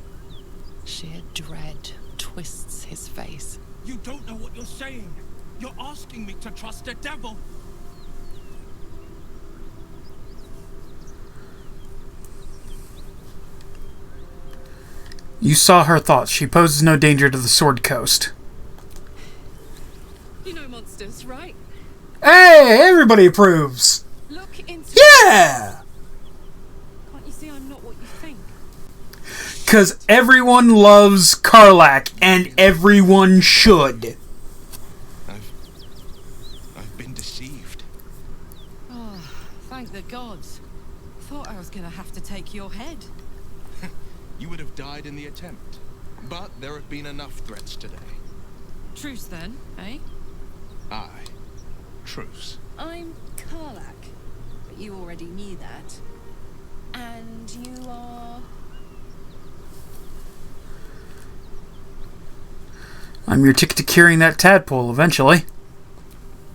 Sheer dread twists his face. You don't know what you're saying. You're asking me to trust a devil. You saw her thoughts. She poses no danger to the Sword Coast. You know monsters, right? Hey, everybody approves. Look into Yeah! Can't you see I'm not what you think? Because everyone loves Karlach, and everyone should. I've been deceived. Oh, thank the gods. Thought I was gonna have to take your head. You would have died in the attempt. But there have been enough threats today. Truce then, eh? Aye. Truce. I'm Karlach, but you already knew that. And you are... I'm your ticket to curing that tadpole eventually.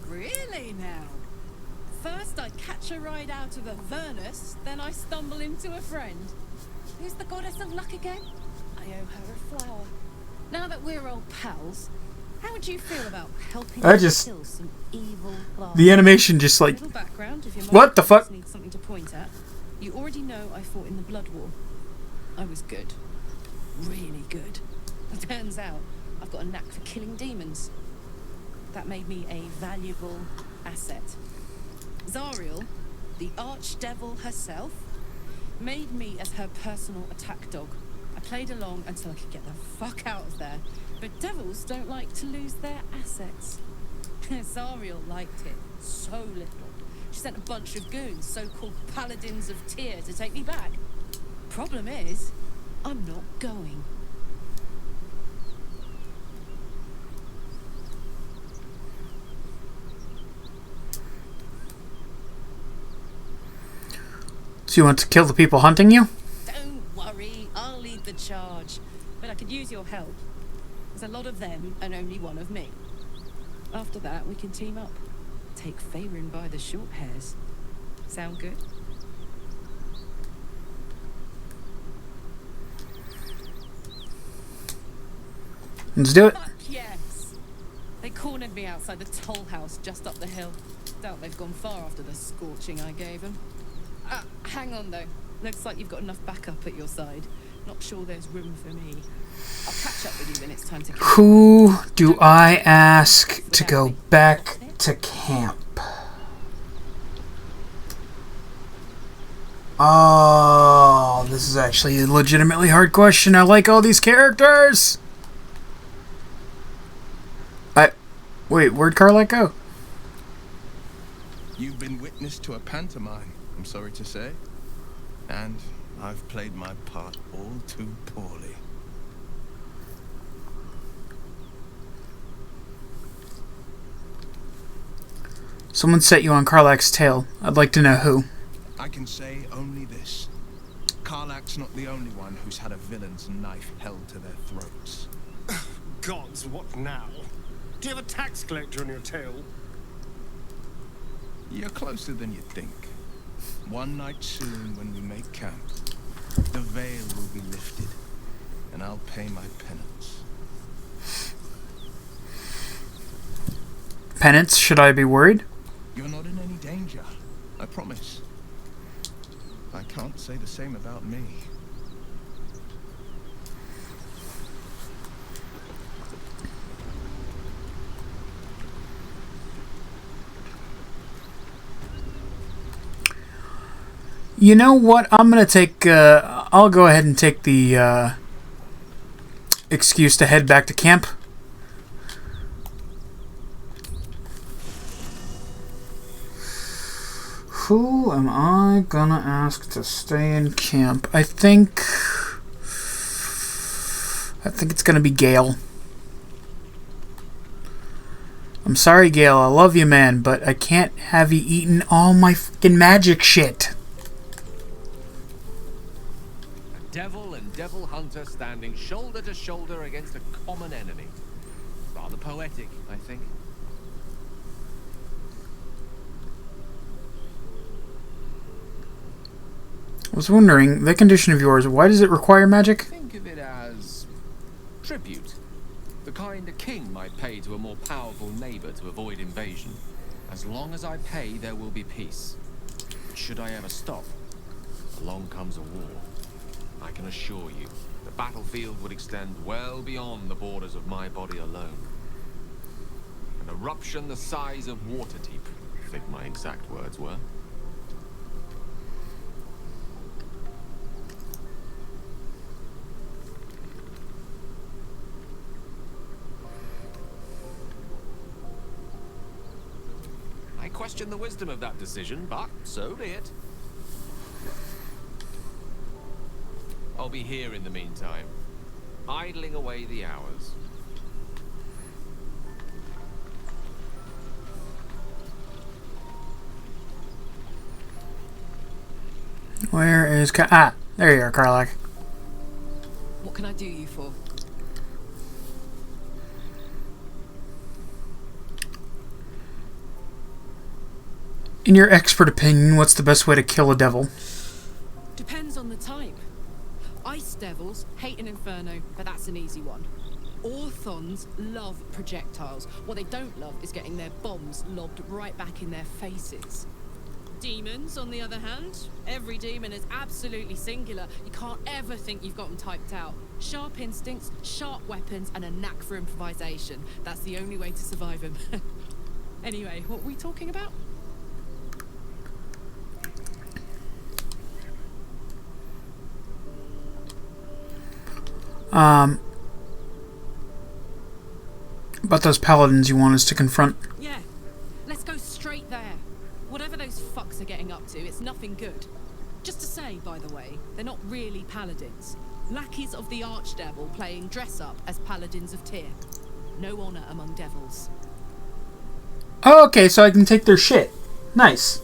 Really now? First I catch a ride out of Avernus, then I stumble into a friend. Who's the goddess of luck again? I owe her a flower. Now that we're old pals, how would you feel about helping me kill some evil blast? The animation just like... Little background, if your What the fuck? needs something to point at. You already know I fought in the Blood War. I was good. Really good. It turns out I've got a knack for killing demons. That made me a valuable asset. Zariel, the archdevil herself, made me as her personal attack dog. I played along until I could get the fuck out of there. But devils don't like to lose their assets. Zariel liked it so little. She sent a bunch of goons, so-called paladins of Tyr, to take me back. Problem is, I'm not going. So you want to kill the people hunting you? Don't worry, I'll lead the charge. But I could use your help. There's a lot of them and only one of me. After that, we can team up. Take Faerun by the short hairs. Sound good? Let's do it. Fuck yes! They cornered me outside the toll house just up the hill. Doubt they've gone far after the scorching I gave them. Hang on though. Looks like you've got enough backup at your side. Not sure there's room for me. I'll catch up with you when it's time to... Who do I ask to go back to camp? Oh, this is actually a legitimately hard question. I like all these characters. Wait, where'd Karlach go? You've been witness to a pantomime, I'm sorry to say. And I've played my part all too poorly. Someone set you on Karlach's tail. I'd like to know who. I can say only this. Karlach's not the only one who's had a villain's knife held to their throats. Gods, what now? Do you have a tax collector on your tail? You're closer than you think. One night soon when we make camp, the veil will be lifted, and I'll pay my penance. Penance? Should I be worried? You're not in any danger, I promise. I can't say the same about me. You know what? I'm gonna take, I'll go ahead and take the, excuse to head back to camp. Who am I gonna ask to stay in camp? I think it's gonna be Gale. I'm sorry, Gale. I love you, man, but I can't have you eating all my fucking magic shit. Devil and devil hunter standing shoulder to shoulder against a common enemy. Rather Rather poetic, I think. I was wondering, that condition of yours, why does it require magic? Think of it as tribute. The kind a king might pay to a more powerful neighbor to avoid invasion. As long as I pay, there will be peace. Should I ever stop, along comes a war. I can assure you, the battlefield would extend well beyond the borders of my body alone. An eruption the size of Waterdeep, I think my exact words were. I question the wisdom of that decision, but so be it. I'll be here in the meantime, idling away the hours. Where is ah, there you are, Karlach. What can I do you for? In your expert opinion, what's the best way to kill a devil? Depends on the type. Ice devils hate an inferno, but that's an easy one. Orthons love projectiles. What they don't love is getting their bombs lobbed right back in their faces. Demons, on the other hand, every demon is absolutely singular. You can't ever think you've got them typed out. Sharp instincts, sharp weapons, and a knack for improvisation. That's the only way to survive them. Anyway, what were we talking about? About those paladins you want us to confront. Yeah, let's go straight there. Whatever those fucks are getting up to, it's nothing good. Just to say, by the way, they're not really paladins. Lackeys of the Archdevil playing dress-up as paladins of Tyr. No honor among devils. Oh, okay, so I can take their shit. Nice.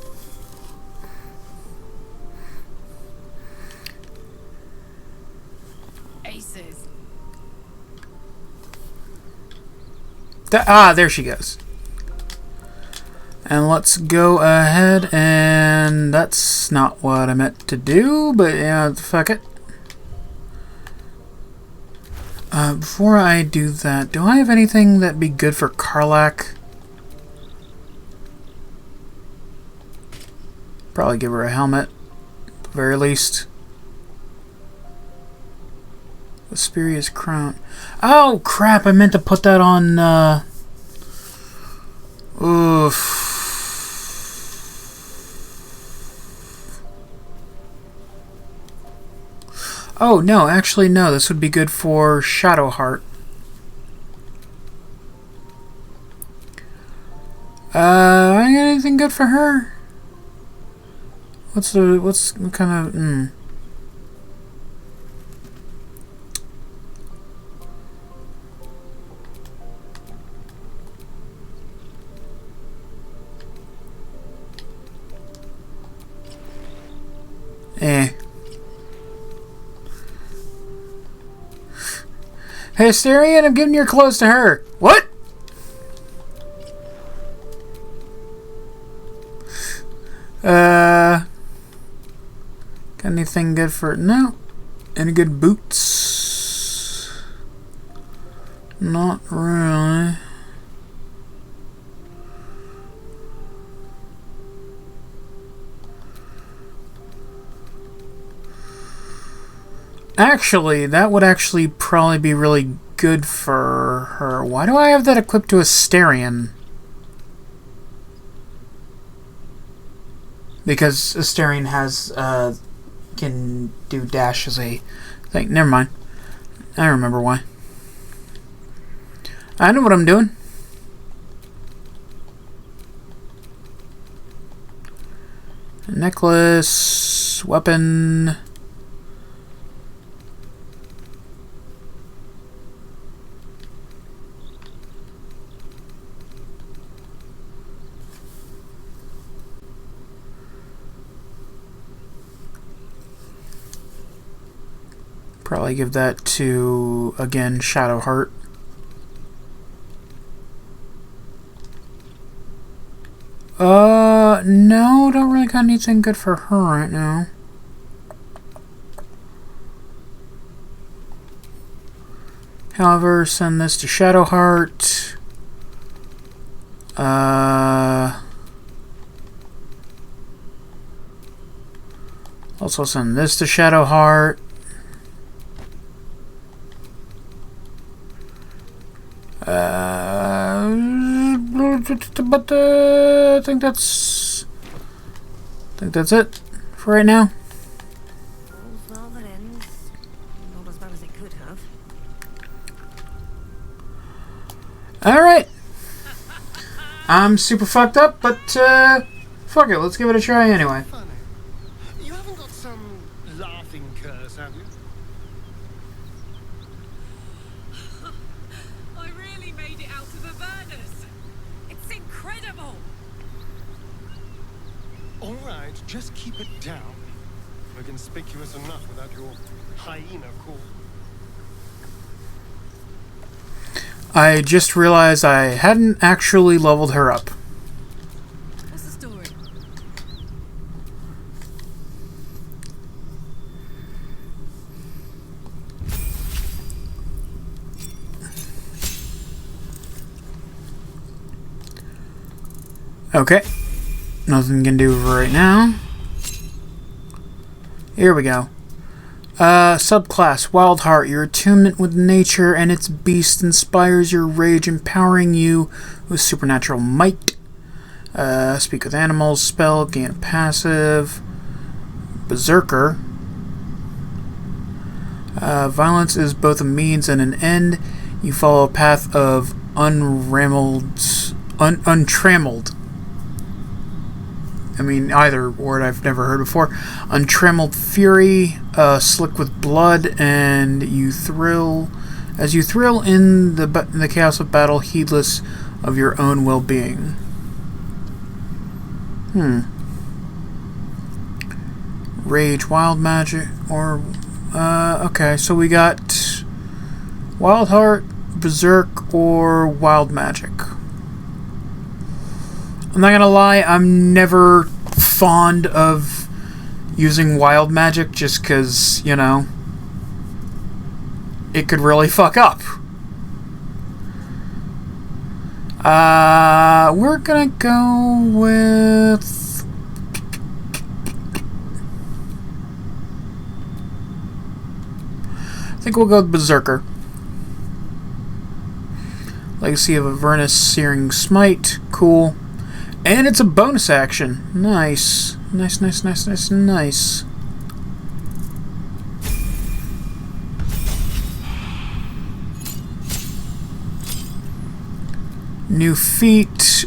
Aces. There she goes. And let's go ahead, and that's not what I meant to do, but yeah, fuck it. Before I do that, do I have anything that'd be good for Karlach? Probably give her a helmet, at the very least. Asperia's crown. Oh, crap, I meant to put that on, oof. Oh, no, actually, no. This would be good for Shadowheart. I got anything good for her? What kind of, Hey, Asterion, I'm giving your clothes to her. What? Got anything good for... No. Any good boots? Not really. Actually, that would actually probably be really good for her. Why do I have that equipped to Asterion? Because Asterion has, can do dash as a thing. Never mind. I remember why. I know what I'm doing. Necklace, weapon... Probably give that to, again, Shadowheart. No, don't really got anything good for her right now. However, send this to Shadowheart. Also send this to Shadowheart. But I think that's it for right now. All's well that ends. Not as bad as it could have. Alright. I'm super fucked up, but fuck it, let's give it a try anyway. You haven't got some laughing curse, have you? I really made it out of the burners. It's incredible. All right, just keep it down. We're conspicuous enough without your hyena call. I just realized I hadn't actually leveled her up. What's the story? Okay. Nothing can do right now. Here we go. Subclass, Wild Heart. Your attunement with nature and its beast inspires your rage, empowering you with supernatural might. Speak with animals, spell, gain a passive. Berserker. Violence is both a means and an end. You follow a path of untrammeled. I mean, either word I've never heard before. Untrammeled fury, slick with blood, and you thrill as you thrill in the chaos of battle, heedless of your own well-being. Rage, wild magic, or okay. So we got Wild Heart, Berserk, or wild magic. I'm not gonna lie, I'm never fond of using wild magic just because, you know, it could really fuck up. We're gonna go with... I think we'll go with Berserker. Legacy of Avernus, Searing Smite, cool. And it's a bonus action. Nice. Nice, nice, nice, nice, nice. New feat.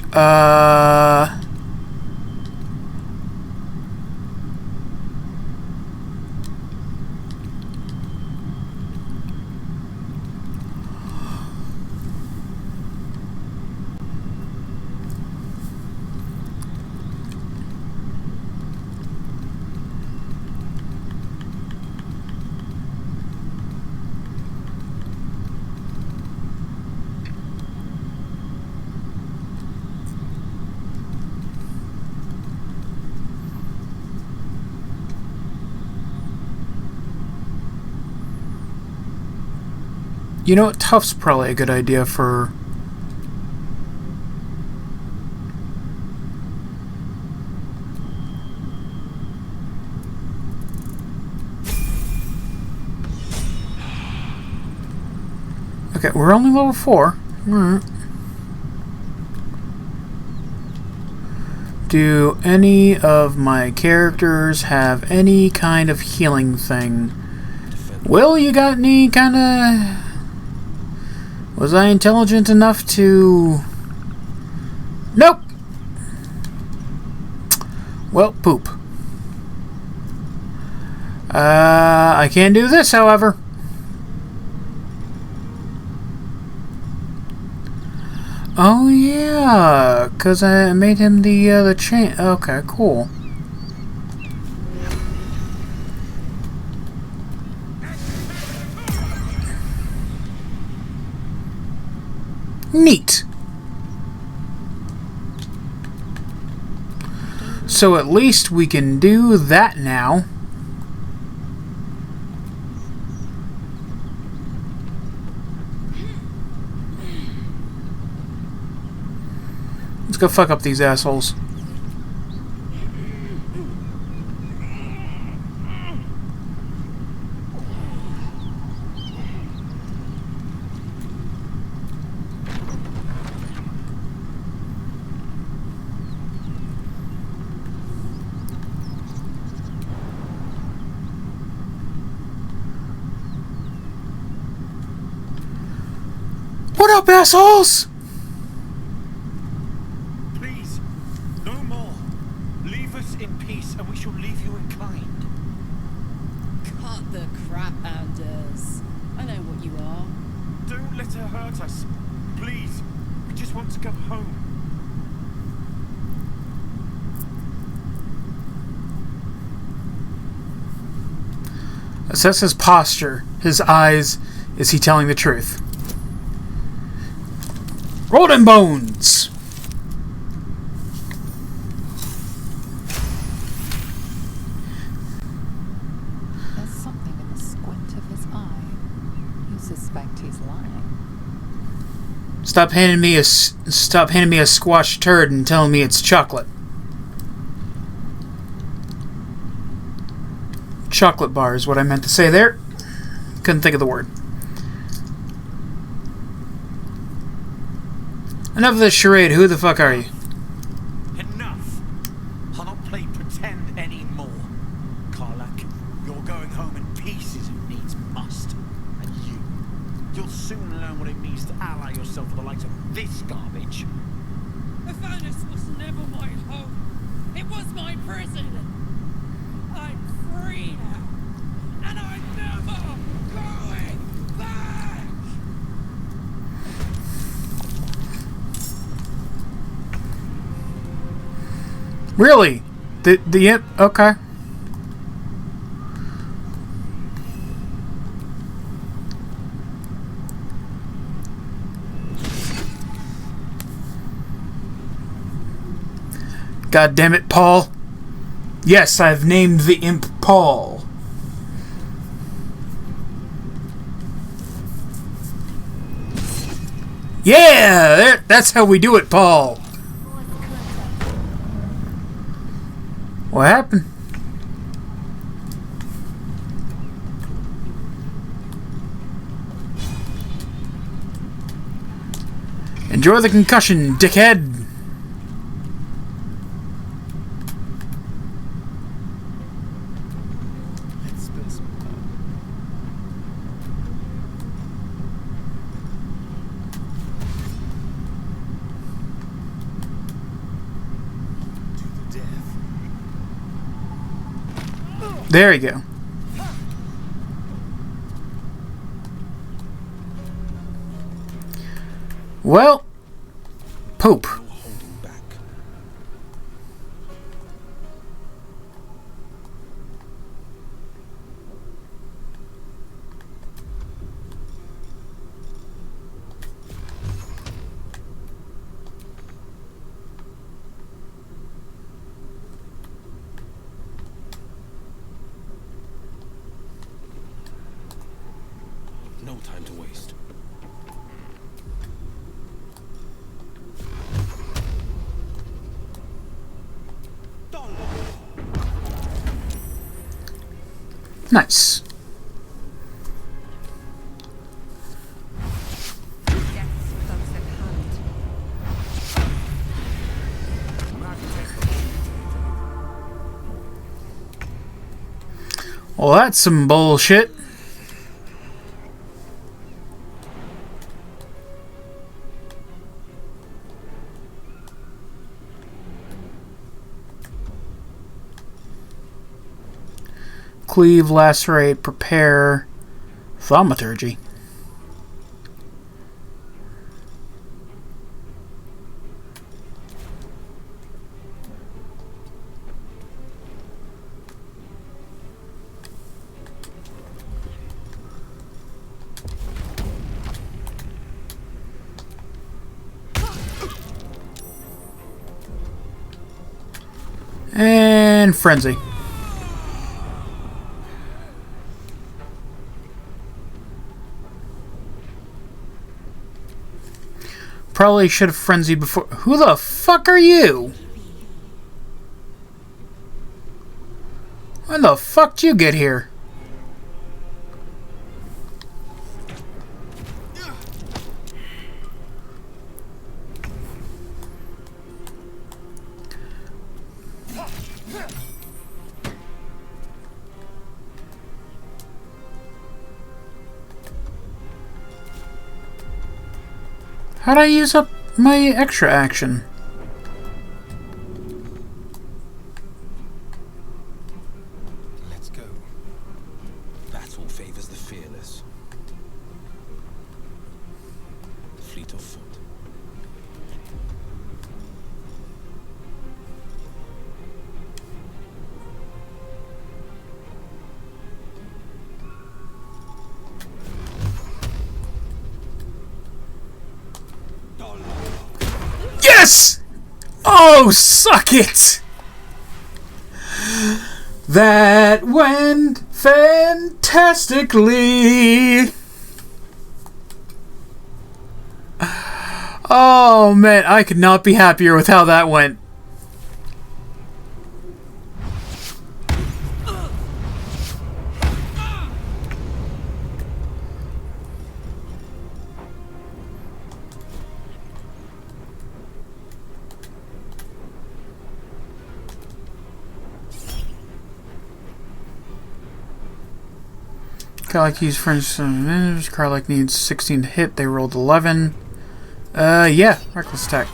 You know what? Tough's probably a good idea for... Okay, we're only level 4. Alright. Do any of my characters have any kind of healing thing? Will, you got any kind of... Was I intelligent enough to... Nope! Well, poop. I can do this, however. Oh yeah, because I made him the chain. Okay, cool. Neat. So at least we can do that now. Let's go fuck up these assholes. What up, assholes? Please, no more. Leave us in peace, and we shall leave you in kind. Cut the crap, Anders. I know what you are. Don't let her hurt us. Please, we just want to go home. Assess his posture, his eyes. Is he telling the truth? Roll them bones! There's something in the squint of his eye. You suspect he's lying. Stop handing me a squashed turd and telling me it's chocolate. Chocolate bar is what I meant to say there. Couldn't think of the word. Enough of this charade. Who the fuck are you? Enough. I'll not play pretend anymore. Karlak, you're going home in pieces if needs must. And you'll soon learn what it means to ally yourself with the likes of this garbage. Athanas was never my home. It was my prison. I'm free now. And I'm never going back! Really? The imp? Okay. God damn it, Paul. Yes, I've named the imp Paul. Yeah, that's how we do it, Paul. What happened? Enjoy the concussion, dickhead. Let's spill some to the death. There you go. Well, poop. No time to waste. Nice. Well, that's some bullshit. Cleave, lacerate, prepare, thaumaturgy. And frenzy. Probably should have frenzied before. Who the fuck are you? When the fuck did you get here? How'd I use up my extra action? Let's go. Battle favors the fearless. Fleet of foot. Yes! Oh, suck it! That went fantastically. Oh man, I could not be happier with how that went. Karlach used French advantage. Karlach needs 16 to hit. They rolled 11. Yeah, reckless attack.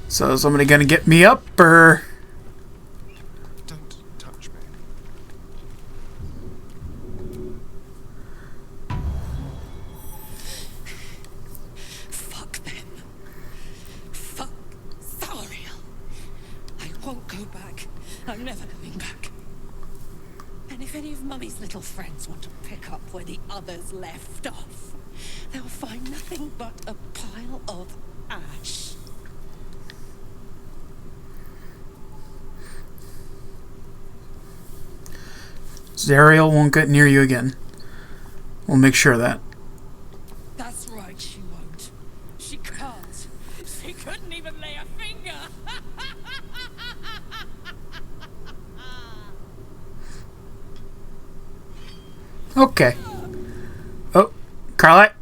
So is somebody gonna get me up, or? Don't touch me. Fuck them. Fuck Thariel. I won't go back. I'm never going back. And if any of Mummy's little friends want to pick up where the others left off, they'll find nothing but a pile of ash. Zariel won't get near you again. We'll make sure of that. That's right, she won't. She can't. She couldn't even lay a finger. Okay. Oh, Karlach?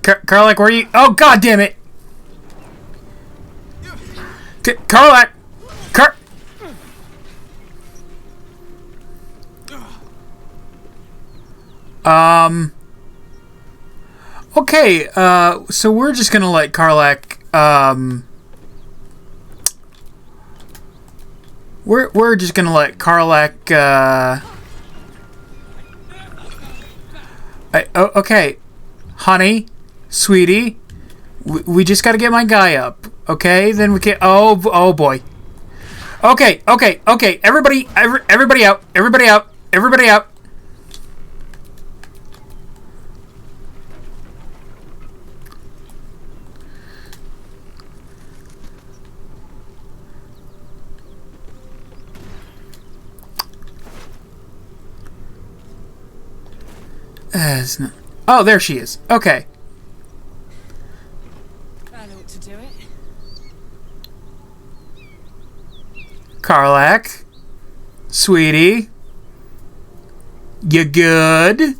Karlach, where are you? Oh, god damn it! Karlach! Okay, so we're just gonna let Karlach, we're just gonna let Karlach, okay, honey, sweetie, we just gotta get my guy up, okay? Then we can. Oh boy. Okay. Everybody out. Everybody out. Oh, there she is. Okay. That ought to do it. Karlach, sweetie, you good?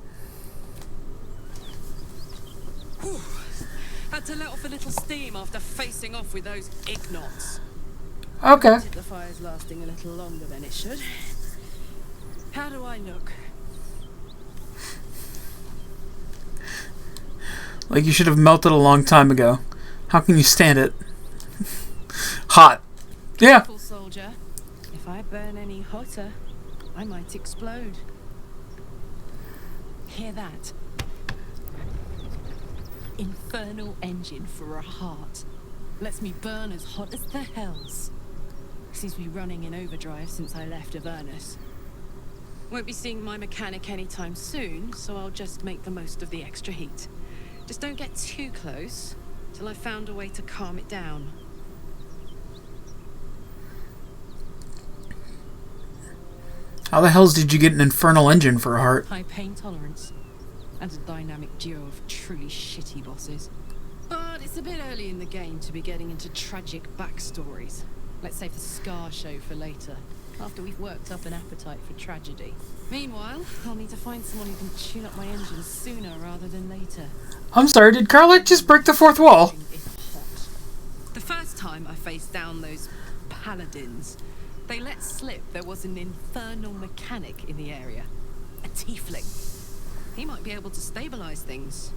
Had to let off a little steam after facing off with those ignots. Okay. The fire's lasting a little longer than it should. How do I look? Like you should have melted a long time ago. How can you stand it? Hot. Yeah. Careful, soldier. If I burn any hotter, I might explode. Hear that? Infernal engine for a heart. Lets me burn as hot as the hells. Seems to be running in overdrive since I left Avernus. Won't be seeing my mechanic anytime soon, so I'll just make the most of the extra heat. Just don't get too close till I've found a way to calm it down. How the hells did you get an infernal engine for a heart? High pain tolerance. And a dynamic duo of truly shitty bosses. But it's a bit early in the game to be getting into tragic backstories. Let's save the Scar show for later, after we've worked up an appetite for tragedy. Meanwhile, I'll need to find someone who can tune up my engine sooner rather than later. I'm sorry, did Carlette just break the fourth wall? The first time I faced down those paladins, they let slip there was an infernal mechanic in the area. A tiefling. He might be able to stabilize things,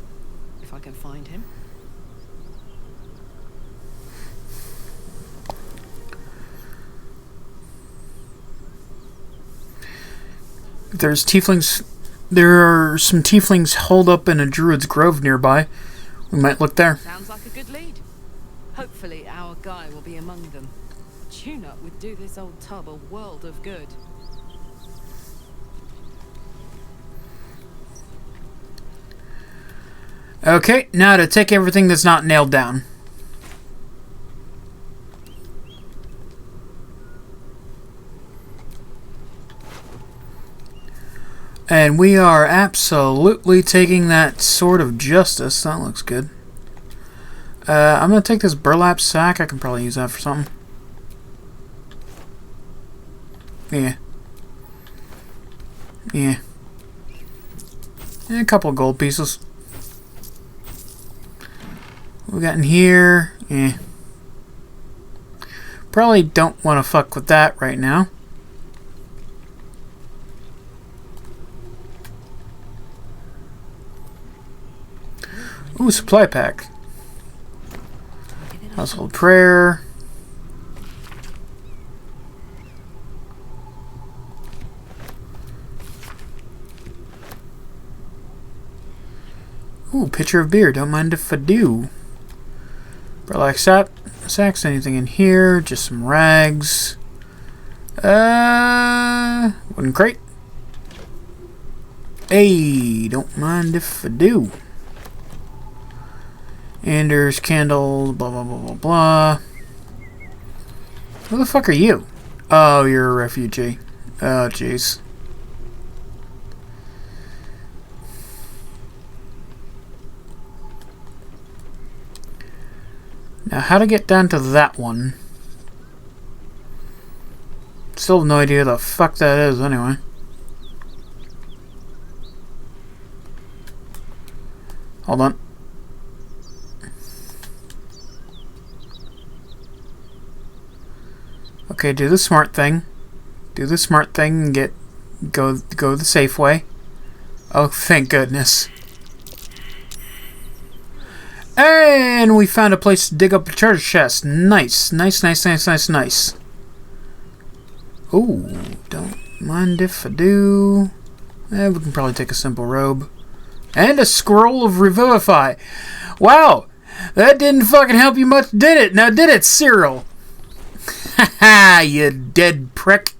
if I can find him. There are some tieflings holed up in a druid's grove nearby. We might look there. Sounds like a good lead. Hopefully our guy will be among them. A tune-up would do this old tub a world of good. Okay, now to take everything that's not nailed down. And we are absolutely taking that Sword of Justice. That looks good. I'm going to take this burlap sack. I can probably use that for something. Yeah. Yeah. And a couple of gold pieces. What we got in here? Yeah. Probably don't want to fuck with that right now. Ooh, supply pack. Household prayer. Ooh, pitcher of beer. Don't mind if I do. Burlap sacks. Anything in here? Just some rags. Wooden crate. Hey, don't mind if I do. Anders, candles, blah, blah, blah, blah, blah. Who the fuck are you? Oh, you're a refugee. Oh, jeez. Now, how to get down to that one? Still have no idea who the fuck that is, anyway. Hold on. Okay, do the smart thing. Do the smart thing and go the safe way. Oh, thank goodness. And we found a place to dig up a treasure chest. Nice. Nice, nice, nice, nice, nice. Ooh, don't mind if I do. We can probably take a simple robe. And a scroll of revivify. Wow, that didn't fucking help you much, did it? Now, did it, Cyril? Haha, you dead prick.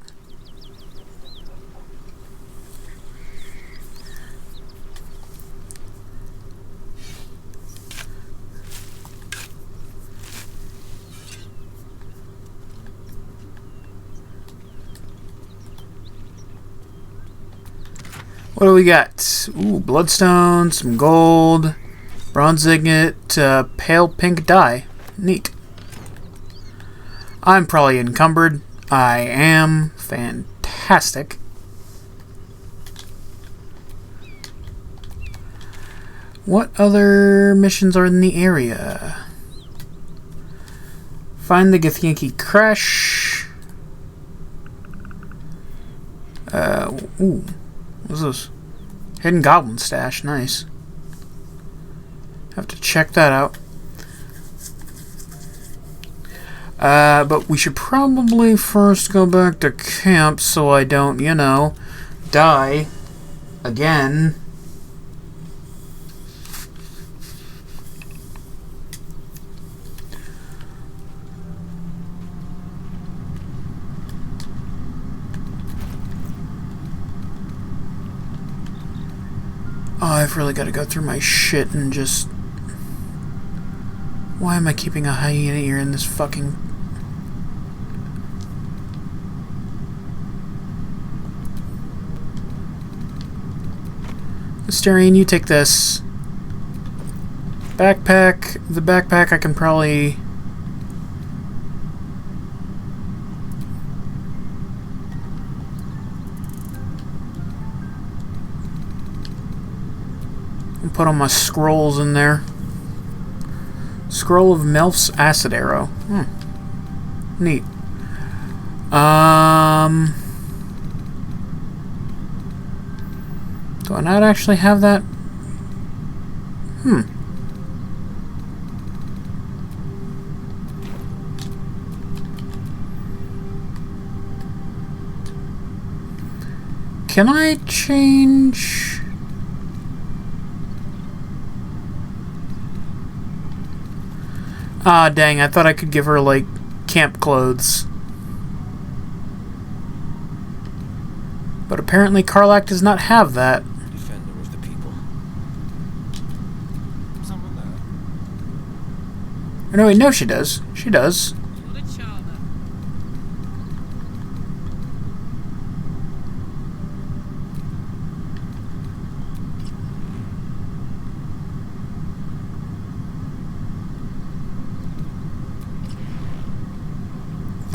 What do we got? Ooh, bloodstone, some gold, bronze ingot, pale pink dye. Neat. I'm probably encumbered. I am. Fantastic. What other missions are in the area? Find the Githyanki Crash. Ooh. What's this? Hidden Goblin Stash. Nice. Have to check that out. But we should probably first go back to camp so I don't, you know, die again. Oh, I've really got to go through my shit and just... Why am I keeping a hyena ear in this fucking... Mysterian, you take this. Backpack. The backpack I can probably... put all my scrolls in there. Scroll of Melf's acid arrow. Neat. Do I not actually have that? Can I change... Ah, dang, I thought I could give her, like, camp clothes. But apparently Karlach does not have that. Defender of the people. Someone there? No, wait, no, she does. She does.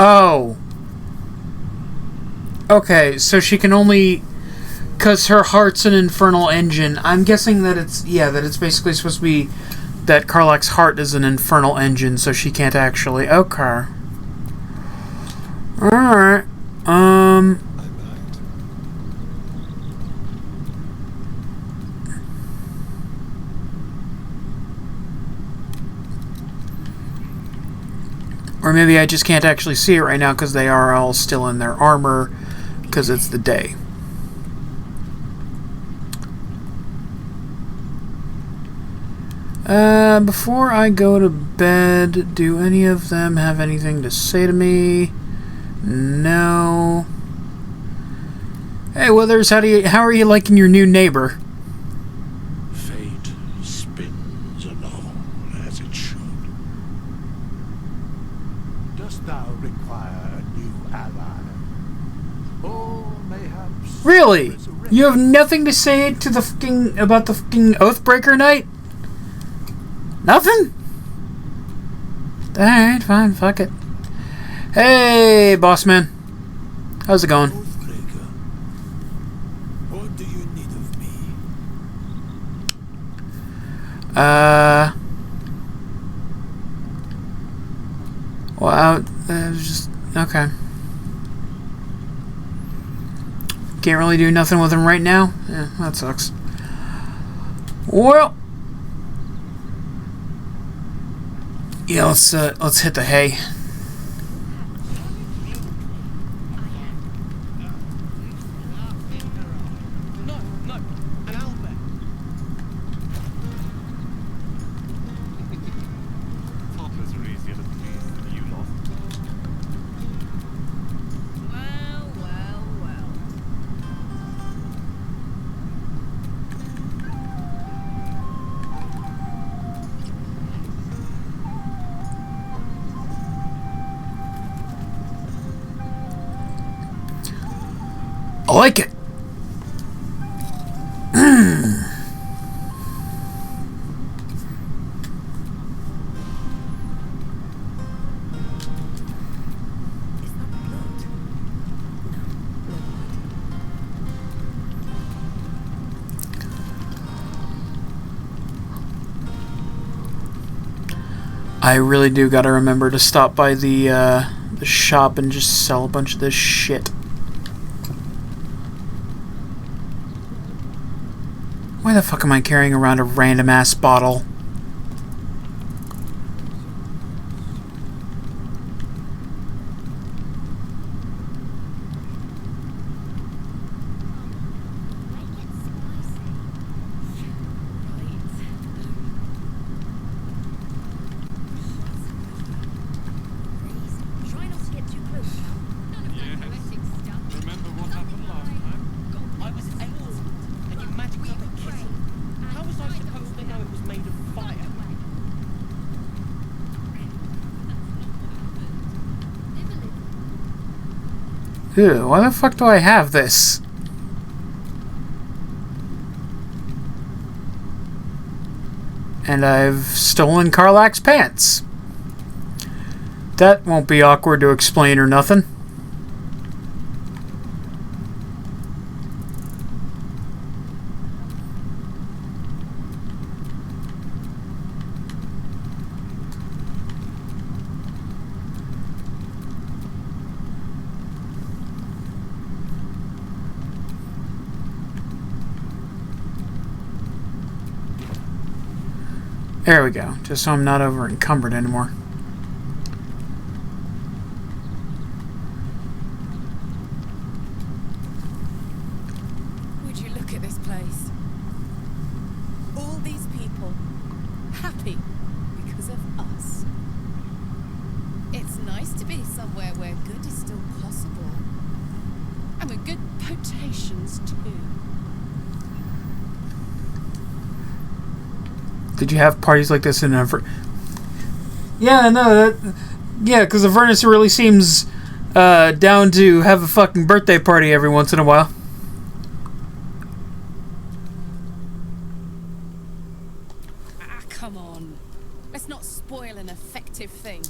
Oh. Okay, so she can only... Because her heart's an infernal engine. I'm guessing that it's... Yeah, that it's basically supposed to be... That Karlach's heart is an infernal engine, so she can't actually... Okay. Alright. Or maybe I just can't actually see it right now because they are all still in their armor because it's the day. Before I go to bed, do any of them have anything to say to me? No. Hey Withers, how are you liking your new neighbor? Fate spins along as it should. Dost thou require a new ally? Or mayhaps... Really? You have nothing to say to the fucking... about the fucking Oathbreaker Knight? Nothing? Alright, fine, fuck it. Hey, boss man. How's it going? Oathbreaker, what do you need of me? Well, just... Okay. Can't really do nothing with him right now? Yeah, that sucks. Well... Yeah, let's hit the hay. I like it. I really do gotta remember to stop by the shop and just sell a bunch of this shit. Why the fuck am I carrying around a random ass bottle? Ew, why the fuck do I have this? And I've stolen Karlach's pants. That won't be awkward to explain or nothing. There we go, just so I'm not over encumbered anymore. Would you look at this place? All these people happy because of us. It's nice to be somewhere where good is still possible. And with good potations too. Did you have parties like this in Avernus? Yeah, no, yeah, because Avernus really seems down to have a fucking birthday party every once in a while. Ah, come on. Let's not spoil an effective thing.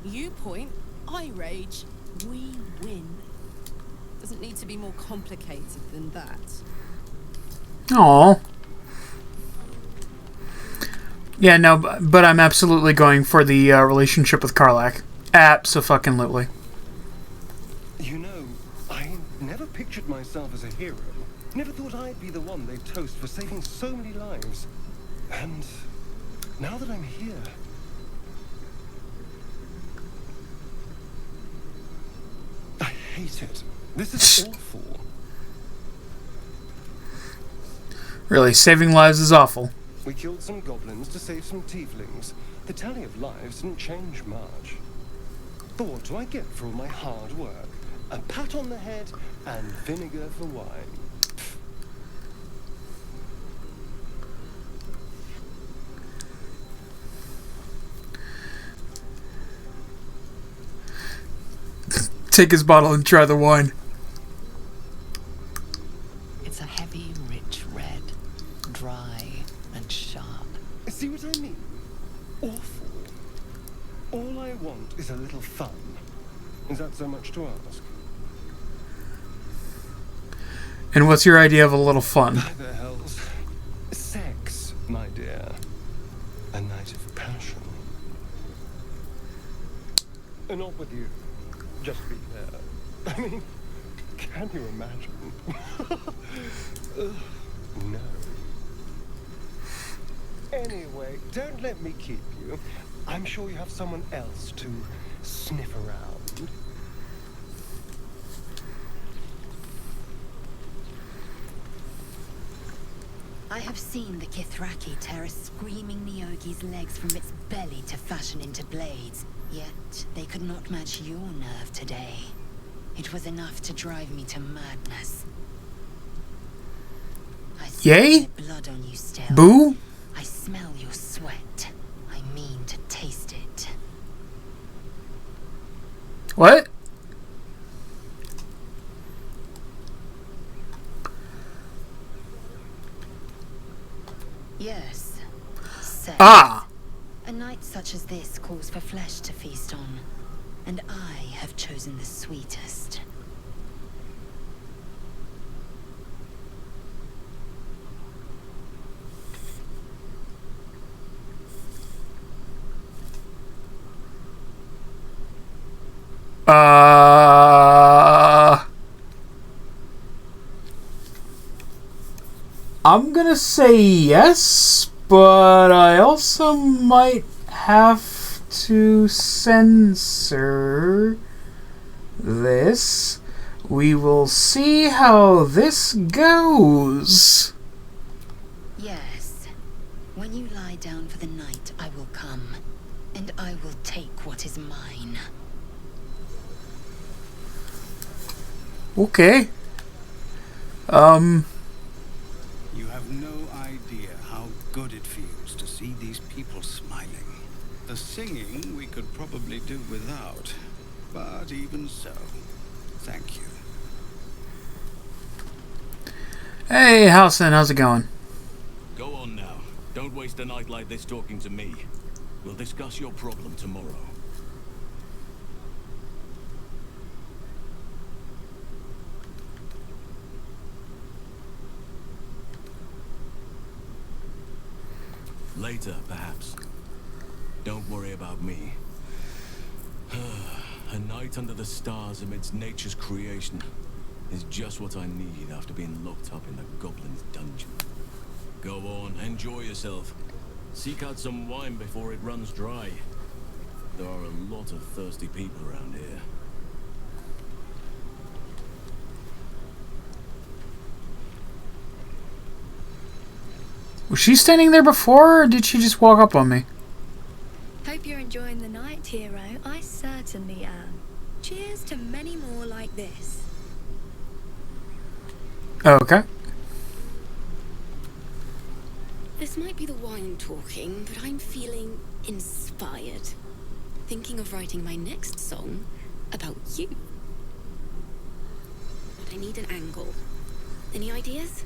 You point, I rage, we win. Doesn't need to be more complicated than that. Aww. Yeah, no, but I'm absolutely going for the relationship with Karlach. Abso-fucking-lutely. You know, I never pictured myself as a hero. Never thought I'd be the one they'd toast for saving so many lives. And now that I'm here... I hate it. This is awful. Really, saving lives is awful. We killed some goblins to save some tieflings. The tally of lives didn't change much. But what do I get for all my hard work? A pat on the head and vinegar for wine. Take his bottle and try the wine. It's a heavy, rich red, dry and sharp. See what I mean? Awful. All I want is a little fun. Is that so much to ask? And what's your idea of a little fun? By the hells. Sex, my dear. A night of passion. Not with you. Just be there. I mean, can you imagine? No. Anyway, don't let me keep you. I'm sure you have someone else to sniff around. I have seen the Kithraki tear a screaming Neogi's legs from its belly to fashion into blades. Yet, they could not match your nerve today. It was enough to drive me to madness. I Yay? smell blood on you still. Boo? I smell your sweat. I mean to taste it. What? Yes. Sex. Ah! A night such as this calls for flesh to feast on. And I have chosen the sweetest. I'm gonna say yes, but I also might have to censor this. We will see how this goes. Yes. When you lie down for the night, I will come. And I will take what is mine. Okay. You have no idea how good it feels to see these people smiling. The singing we could probably do without, but even so, thank you. Hey, Halson, how's it going? Go on now. Don't waste a night like this talking to me. We'll discuss your problem tomorrow. Later, perhaps. Don't worry about me. A night under the stars amidst nature's creation is just what I need after being locked up in the goblin's dungeon. Go on, enjoy yourself. Seek out some wine before it runs dry. There are a lot of thirsty people around here. Was she standing there before, or did she just walk up on me? Hope you're enjoying the night, hero. I certainly am. Cheers to many more like this. Okay. This might be the wine talking, but I'm feeling inspired. Thinking of writing my next song about you. But I need an angle. Any ideas?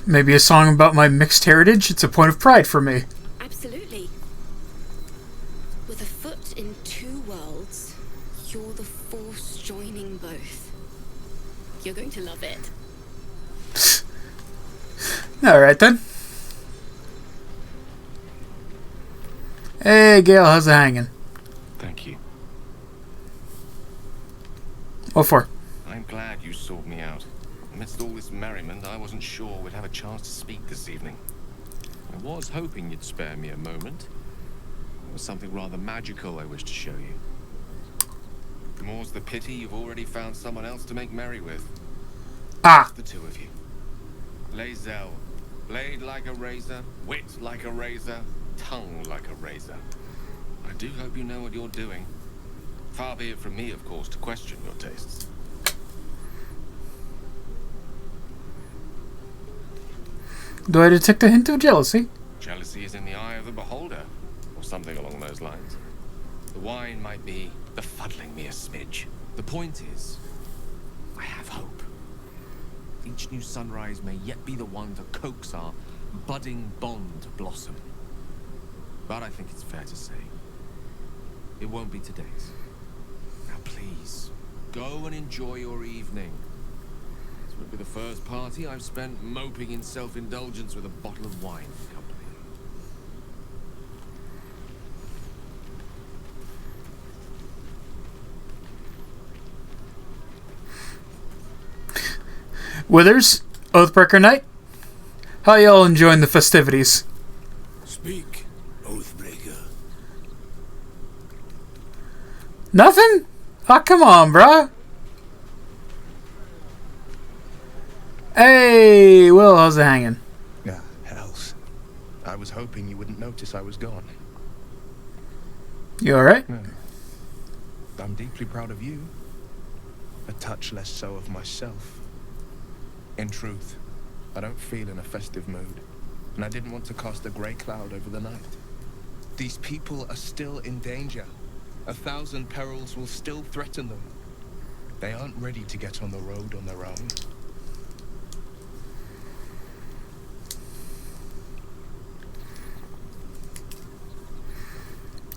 Maybe a song about my mixed heritage? It's a point of pride for me. Absolutely. With a foot in two worlds, you're the force joining both. You're going to love it. Alright then. Hey Gail, how's it hanging? Thank you. What for? I'm glad you sought me out. Amidst all this merriment, I wasn't sure we'd have a chance to speak this evening. I was hoping you'd spare me a moment. There was something rather magical I wish to show you. More's the pity you've already found someone else to make merry with. Ah! The two of you. Lae'zel, blade like a razor, wit like a razor, tongue like a razor. I do hope you know what you're doing. Far be it from me, of course, to question your tastes. Do I detect a hint of jealousy? Jealousy is in the eye of the beholder, or something along those lines. The wine might be befuddling me a smidge. The point is, I have hope. Each new sunrise may yet be the one to coax our budding bond to blossom. But I think it's fair to say, it won't be today's. Now please, go and enjoy your evening. This will be the first party I've spent moping in self-indulgence with a bottle of wine in company. Withers, Oathbreaker Knight, how y'all enjoying the festivities? Speak, Oathbreaker. Nothing? Oh, come on, bruh. Hey, Will, how's it hanging? Ah, hells. I was hoping you wouldn't notice I was gone. You alright? I'm deeply proud of you. A touch less so of myself. In truth, I don't feel in a festive mood, and I didn't want to cast a grey cloud over the night. These people are still in danger. 1,000 perils will still threaten them. They aren't ready to get on the road on their own.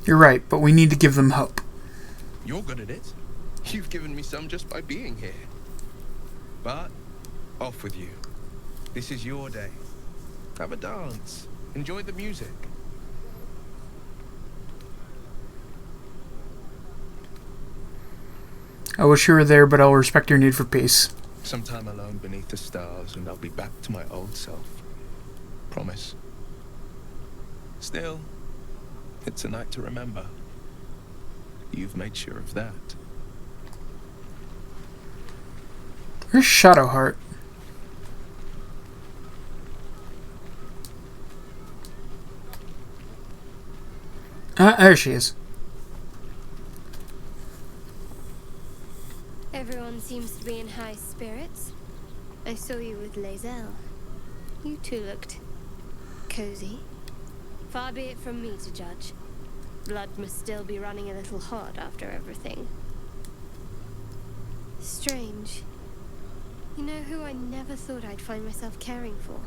You're right, but we need to give them hope. You're good at it. You've given me some just by being here. But off with you. This is your day. Have a dance. Enjoy the music. I wish you were there, but I'll respect your need for peace. Sometime alone beneath the stars, and I'll be back to my old self. Promise. Still, it's a night to remember. You've made sure of that. Where's Shadowheart? There she is. Everyone seems to be in high spirits. I saw you with Lae'zel. You two looked cozy. Far be it from me to judge. Blood must still be running a little hot after everything. Strange. You know who I never thought I'd find myself caring for?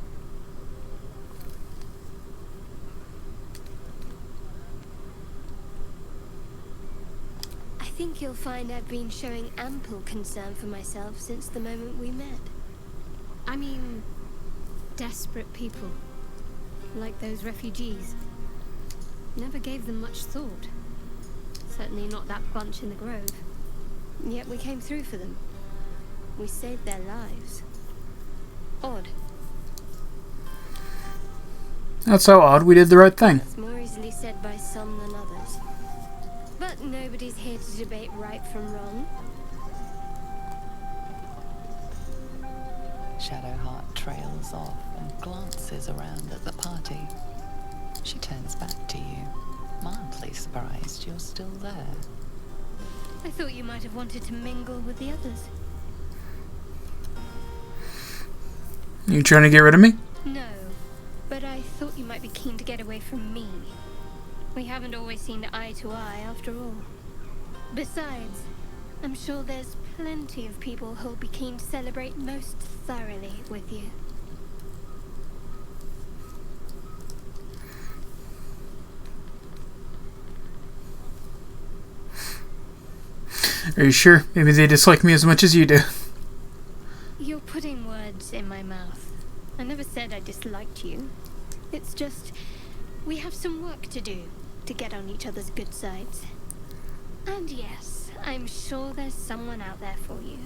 I think you'll find I've been showing ample concern for myself since the moment we met. I mean, desperate people, like those refugees. Never gave them much thought. Certainly not that bunch in the grove. Yet we came through for them. We saved their lives. Odd. That's so odd. We did the right thing. It's more easily said by some than others. But nobody's here to debate right from wrong. Shadowheart trails off and glances around at the party. She turns back to you, mildly surprised you're still there. I thought you might have wanted to mingle with the others. You trying to get rid of me? No, but I thought you might be keen to get away from me. We haven't always seen eye to eye after all. Besides, I'm sure there's plenty of people who'll be keen to celebrate most thoroughly with you. Are you sure? Maybe they dislike me as much as you do. You're putting words in my mouth. I never said I disliked you. It's just, we have some work to do to get on each other's good sides. And yes, I'm sure there's someone out there for you.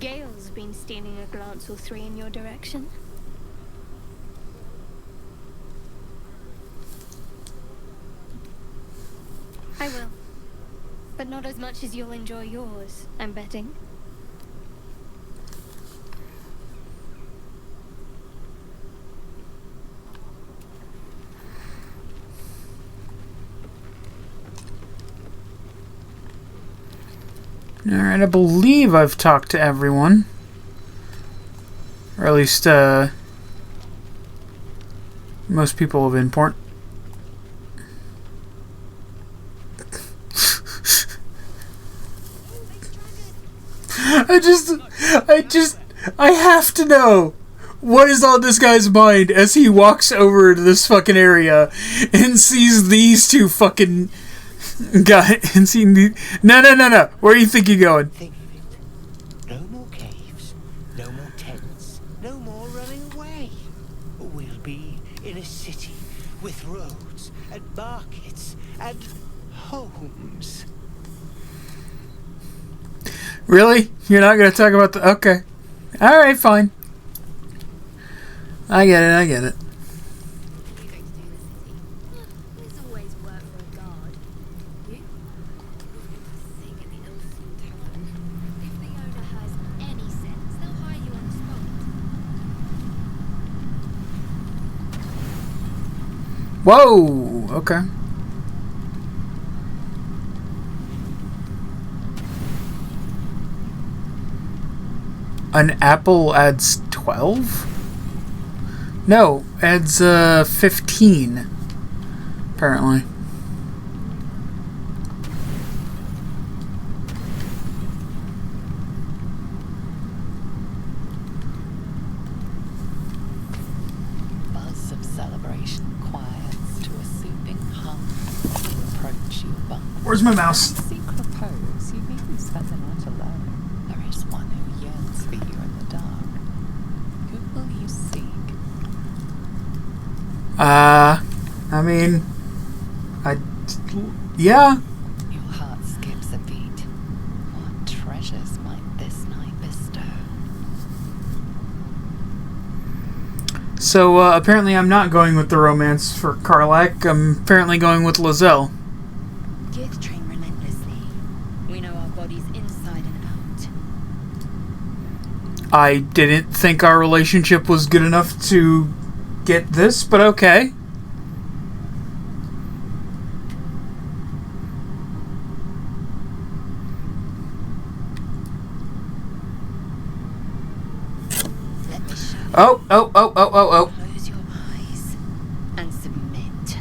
Gale's been stealing a glance or three in your direction. I will. But not as much as you'll enjoy yours, I'm betting. Alright, I believe I've talked to everyone. Or at least, most people of import. I have to know what is on this guy's mind as he walks over to this fucking area and sees these two fucking guys and seeing the no. Where do you think you're going? Think of it. No more caves, no more tents, no more running away. We'll be in a city with roads and markets and homes. Really? You're not going to talk about the... Okay. Alright, fine. I get it. There's always work for a guard. You? Sing at the Elfin Tavern. If the owner has any sense, they'll hire you on the spot. Whoa! Okay. An apple adds 12? No, adds 15. Apparently. Buzz of celebration quiets to a soothing hum as you approach your bunk. Where's my mouse? In secret repose, you've even spent the night alone. There is one who yearns for you in the dark. Who will you seek? I mean, yeah. Your heart skips a beat. What treasures might this night bestow? So, apparently I'm not going with the romance for Karlach. I'm apparently going with Lizelle. Gith train relentlessly. We know our bodies inside and out. I didn't think our relationship was good enough to get this, but okay. Oh. Close your eyes and submit.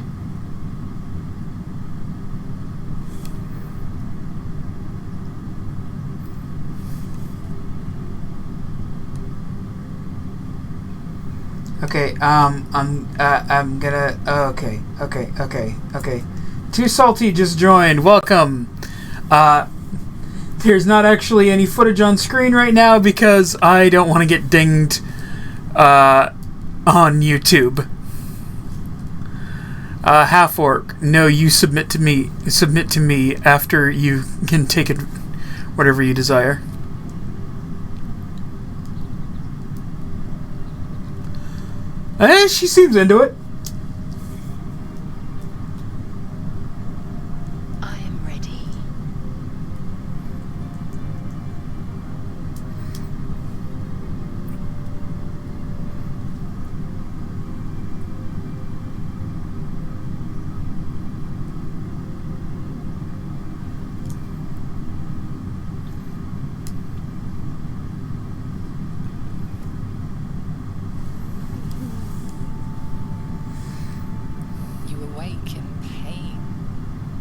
Okay, I'm gonna... okay. Too Salty just joined. Welcome. There's not actually any footage on screen right now because I don't want to get dinged on YouTube. Half Orc, no, you submit to me. Submit to me after you can take it, whatever you desire. She seems into it. I am ready. You awake in pain.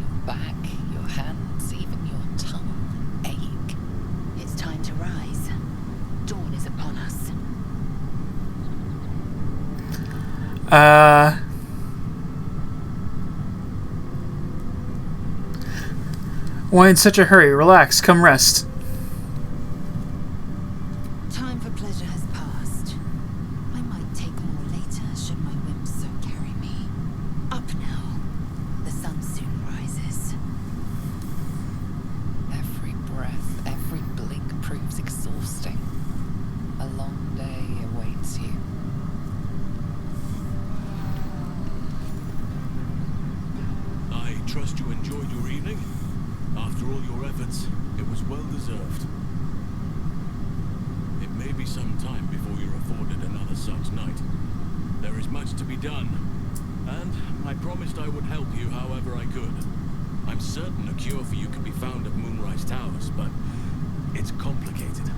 Your back, your hands, even your tongue ache. It's time to rise. Dawn is upon us. Why in such a hurry? Relax, come rest. Time for pleasure has passed. I might take more later should my whims so carry me. Up now. The sun soon rises. Every breath, every blink proves exhausting. A long day awaits you. I trust you enjoyed your evening. After all your efforts, it was well deserved. It may be some time before you're afforded another such night. There is much to be done, and I promised I would help you however I could. I'm certain a cure for you can be found at Moonrise Towers, but it's complicated.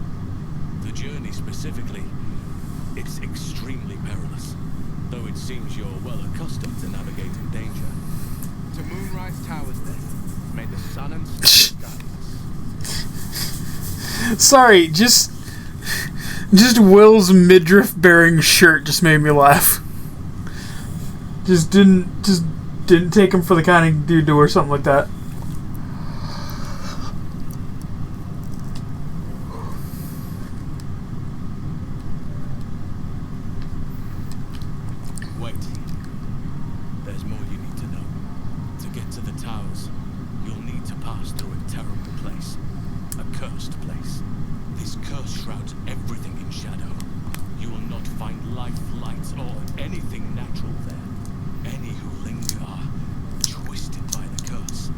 The journey specifically, it's extremely perilous, though it seems you're well accustomed to navigating danger. To Moonrise Towers, then. May the sun and stars guide us. Sorry, just Will's midriff bearing shirt just made me laugh. Just didn't take him for the kind of dude to wear something like that. Wait. There's more you need to know. To get to the towers, you'll need to pass through a terrible place. A cursed place. This curse shrouds everything in shadow. You will not find life, light, or anything natural there. Any who linger are twisted by the curse.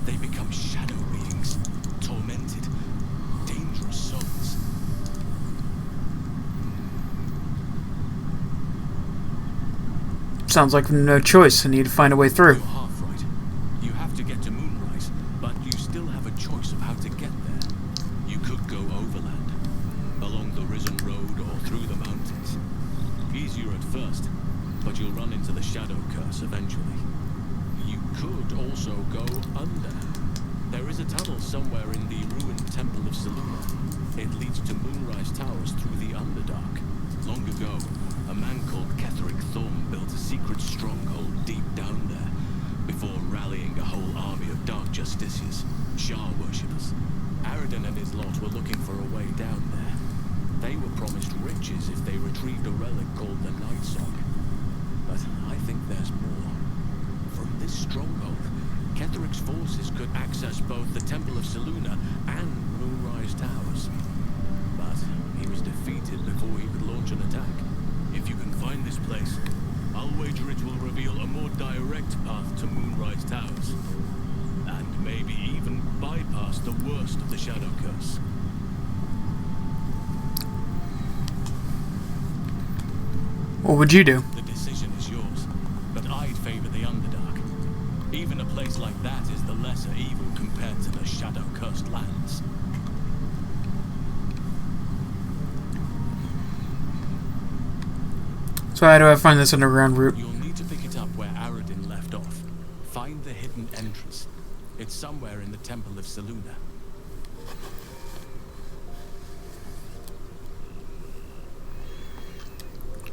They become shadow beings, tormented, dangerous souls. Sounds like no choice. I need to find a way through. You're half right. You have to get to Moonrise, but you still have a choice of how to get there. You could go overland, along the Risen Road or through the mountains. Easier at first, but you'll run into the shadow curse eventually. You could also go under. There is a tunnel somewhere in the ruined Temple of Selûne. It leads to Moonrise Towers through the Underdark. Long ago, a man called Ketheric Thorm built a secret stronghold deep down there, before rallying a whole army of Dark Justiciars, Shah worshippers. Aradin and his lot were looking for a way down there. They were promised riches if they retrieved a relic called the Night Song. But I think there's more. From this stronghold, Ketheric's forces could access both the Temple of Selûne and Moonrise Towers. But he was defeated before he could launch an attack. If you can find this place, I'll wager it will reveal a more direct path to Moonrise Towers. And maybe even bypass the worst of the Shadow Curse. What would you do? The decision is yours, but I'd favor the Underdark. Even a place like that is the lesser evil compared to the Shadow-cursed lands. So how do I find this underground route? You'll need to pick it up where Aradin left off. Find the hidden entrance. It's somewhere in the Temple of Selûne.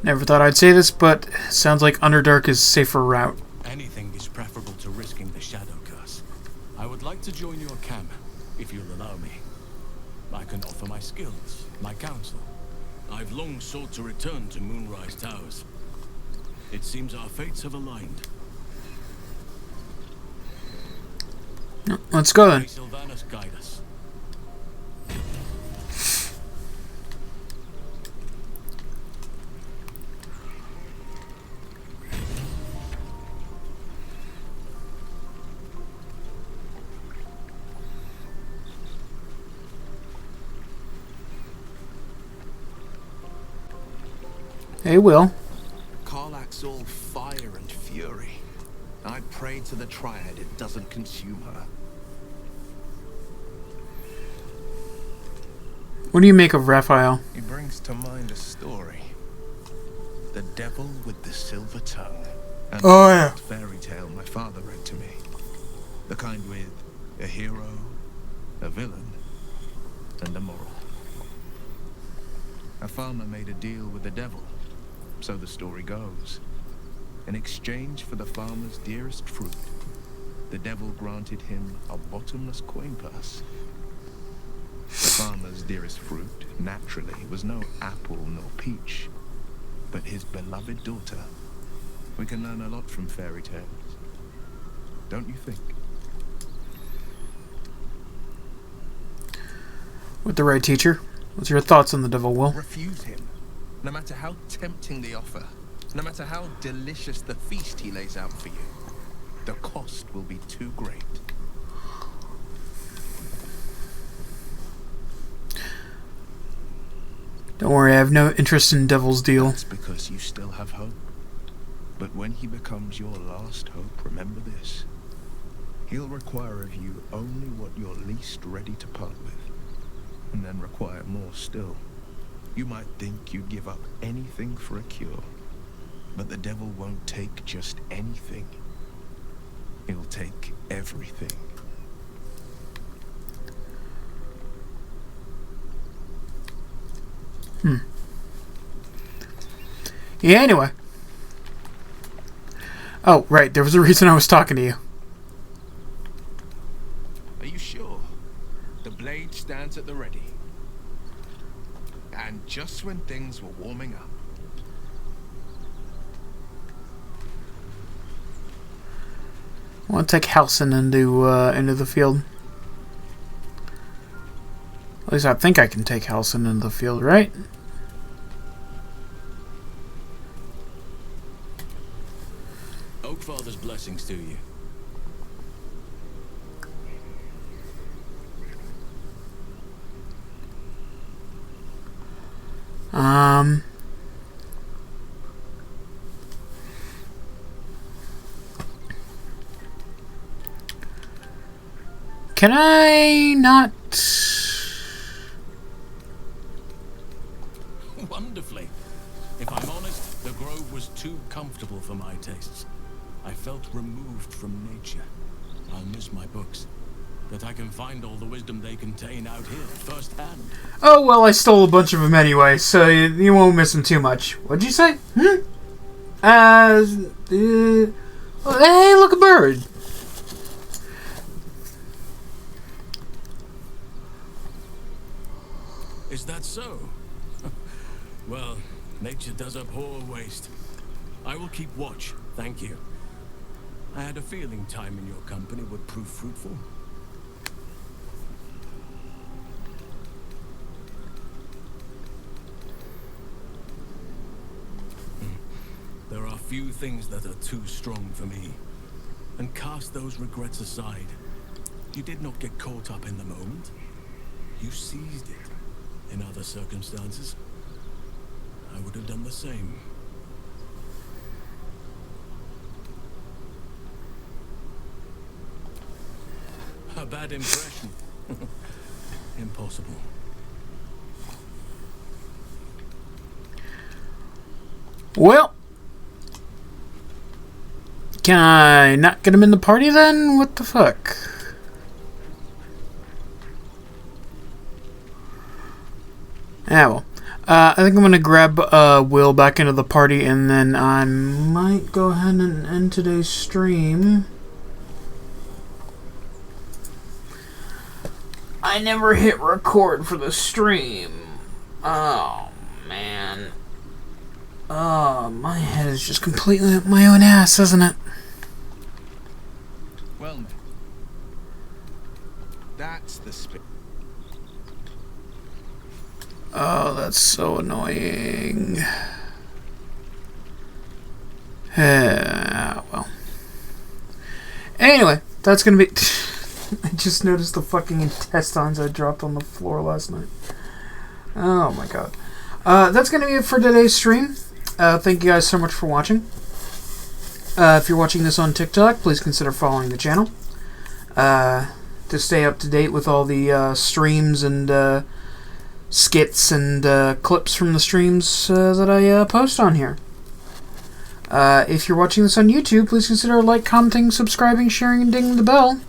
Never thought I'd say this, but sounds like Underdark is safer route. Anything is preferable to risking the shadow curse. I would like to join your camp, if you'll allow me. I can offer my skills, my counsel. I've long sought to return to Moonrise Towers. It seems our fates have aligned. Let's go then. May Sylvanus guide us. Hey, Will. Karlach's all fire and fury. I pray to the Triad it doesn't consume her. What do you make of Raphael? He brings to mind a story. The Devil with the Silver Tongue. An old fairy tale my father read to me. The kind with a hero, a villain, and a moral. A farmer made a deal with the devil, so the story goes. In exchange for the farmer's dearest fruit, the devil granted him a bottomless coin purse. The farmer's dearest fruit, naturally, was no apple nor peach, but his beloved daughter. We can learn a lot from fairy tales, don't you think? With the right teacher. What's your thoughts on the devil, Will? Refuse him, no matter how tempting the offer, no matter how delicious the feast he lays out for you. The cost will be too great. Don't worry, I have no interest in Devil's Deal. That's because you still have hope. But when he becomes your last hope, remember this. He'll require of you only what you're least ready to part with, and then require more still. You might think you'd give up anything for a cure, but the devil won't take just anything. He'll take everything. Yeah, anyway. Oh, right, there was a reason I was talking to you. Are you sure? The blade stands at the ready. And just when things were warming up. I want to take Halsin into the field. At least I think I can take Halsin into the field, right? Oakfather's blessings to you. Can I not? Wonderfully. If I'm honest, the grove was too comfortable for my tastes. I felt removed from nature. I'll miss my books. That I can find all the wisdom they contain out here firsthand. Oh, well, I stole a bunch of them anyway, so you won't miss them too much. What'd you say? Hey, look, a bird. Is that so? Well, nature does abhor waste. I will keep watch, thank you. I had a feeling time in your company would prove fruitful. There are few things that are too strong for me. And cast those regrets aside. You did not get caught up in the moment. You seized it. In other circumstances, I would have done the same. A bad impression. Impossible. Well, can I not get him in the party then? What the fuck? Ah, well. I think I'm going to grab Will back into the party, and then I might go ahead and end today's stream. I never hit record for the stream. Oh, man. Oh, my head is just completely up my own ass, isn't it? Well, then. That's the spirit. Oh, that's so annoying. Well. Anyway, that's gonna be... I just noticed the fucking intestines I dropped on the floor last night. Oh my god. That's gonna be it for today's stream. Thank you guys so much for watching. If you're watching this on TikTok, please consider following the channel. To stay up to date with all the streams and skits and clips from the streams that I post on here. If you're watching this on YouTube, please consider commenting, subscribing, sharing, and dinging the bell.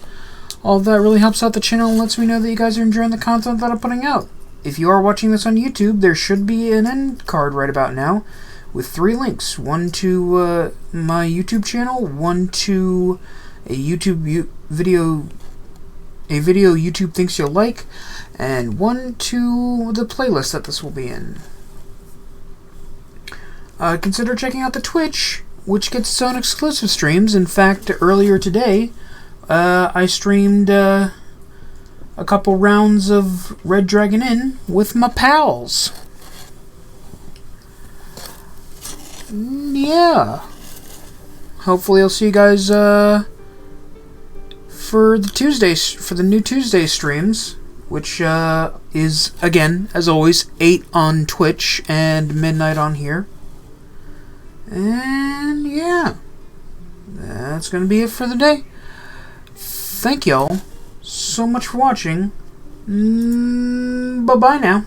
All of that really helps out the channel and lets me know that you guys are enjoying the content that I'm putting out. If you are watching this on YouTube, there should be an end card right about now with 3 links. One to my YouTube channel, one to a video YouTube thinks you'll like, and one to the playlist that this will be in. Consider checking out the Twitch, which gets its own exclusive streams. In fact, earlier today, I streamed a couple rounds of Red Dragon Inn with my pals. Yeah. Hopefully I'll see you guys for the new Tuesday streams, which is, again, as always, 8 on Twitch and midnight on here. And yeah, that's gonna be it for the day. Thank y'all so much for watching. Bye-bye now.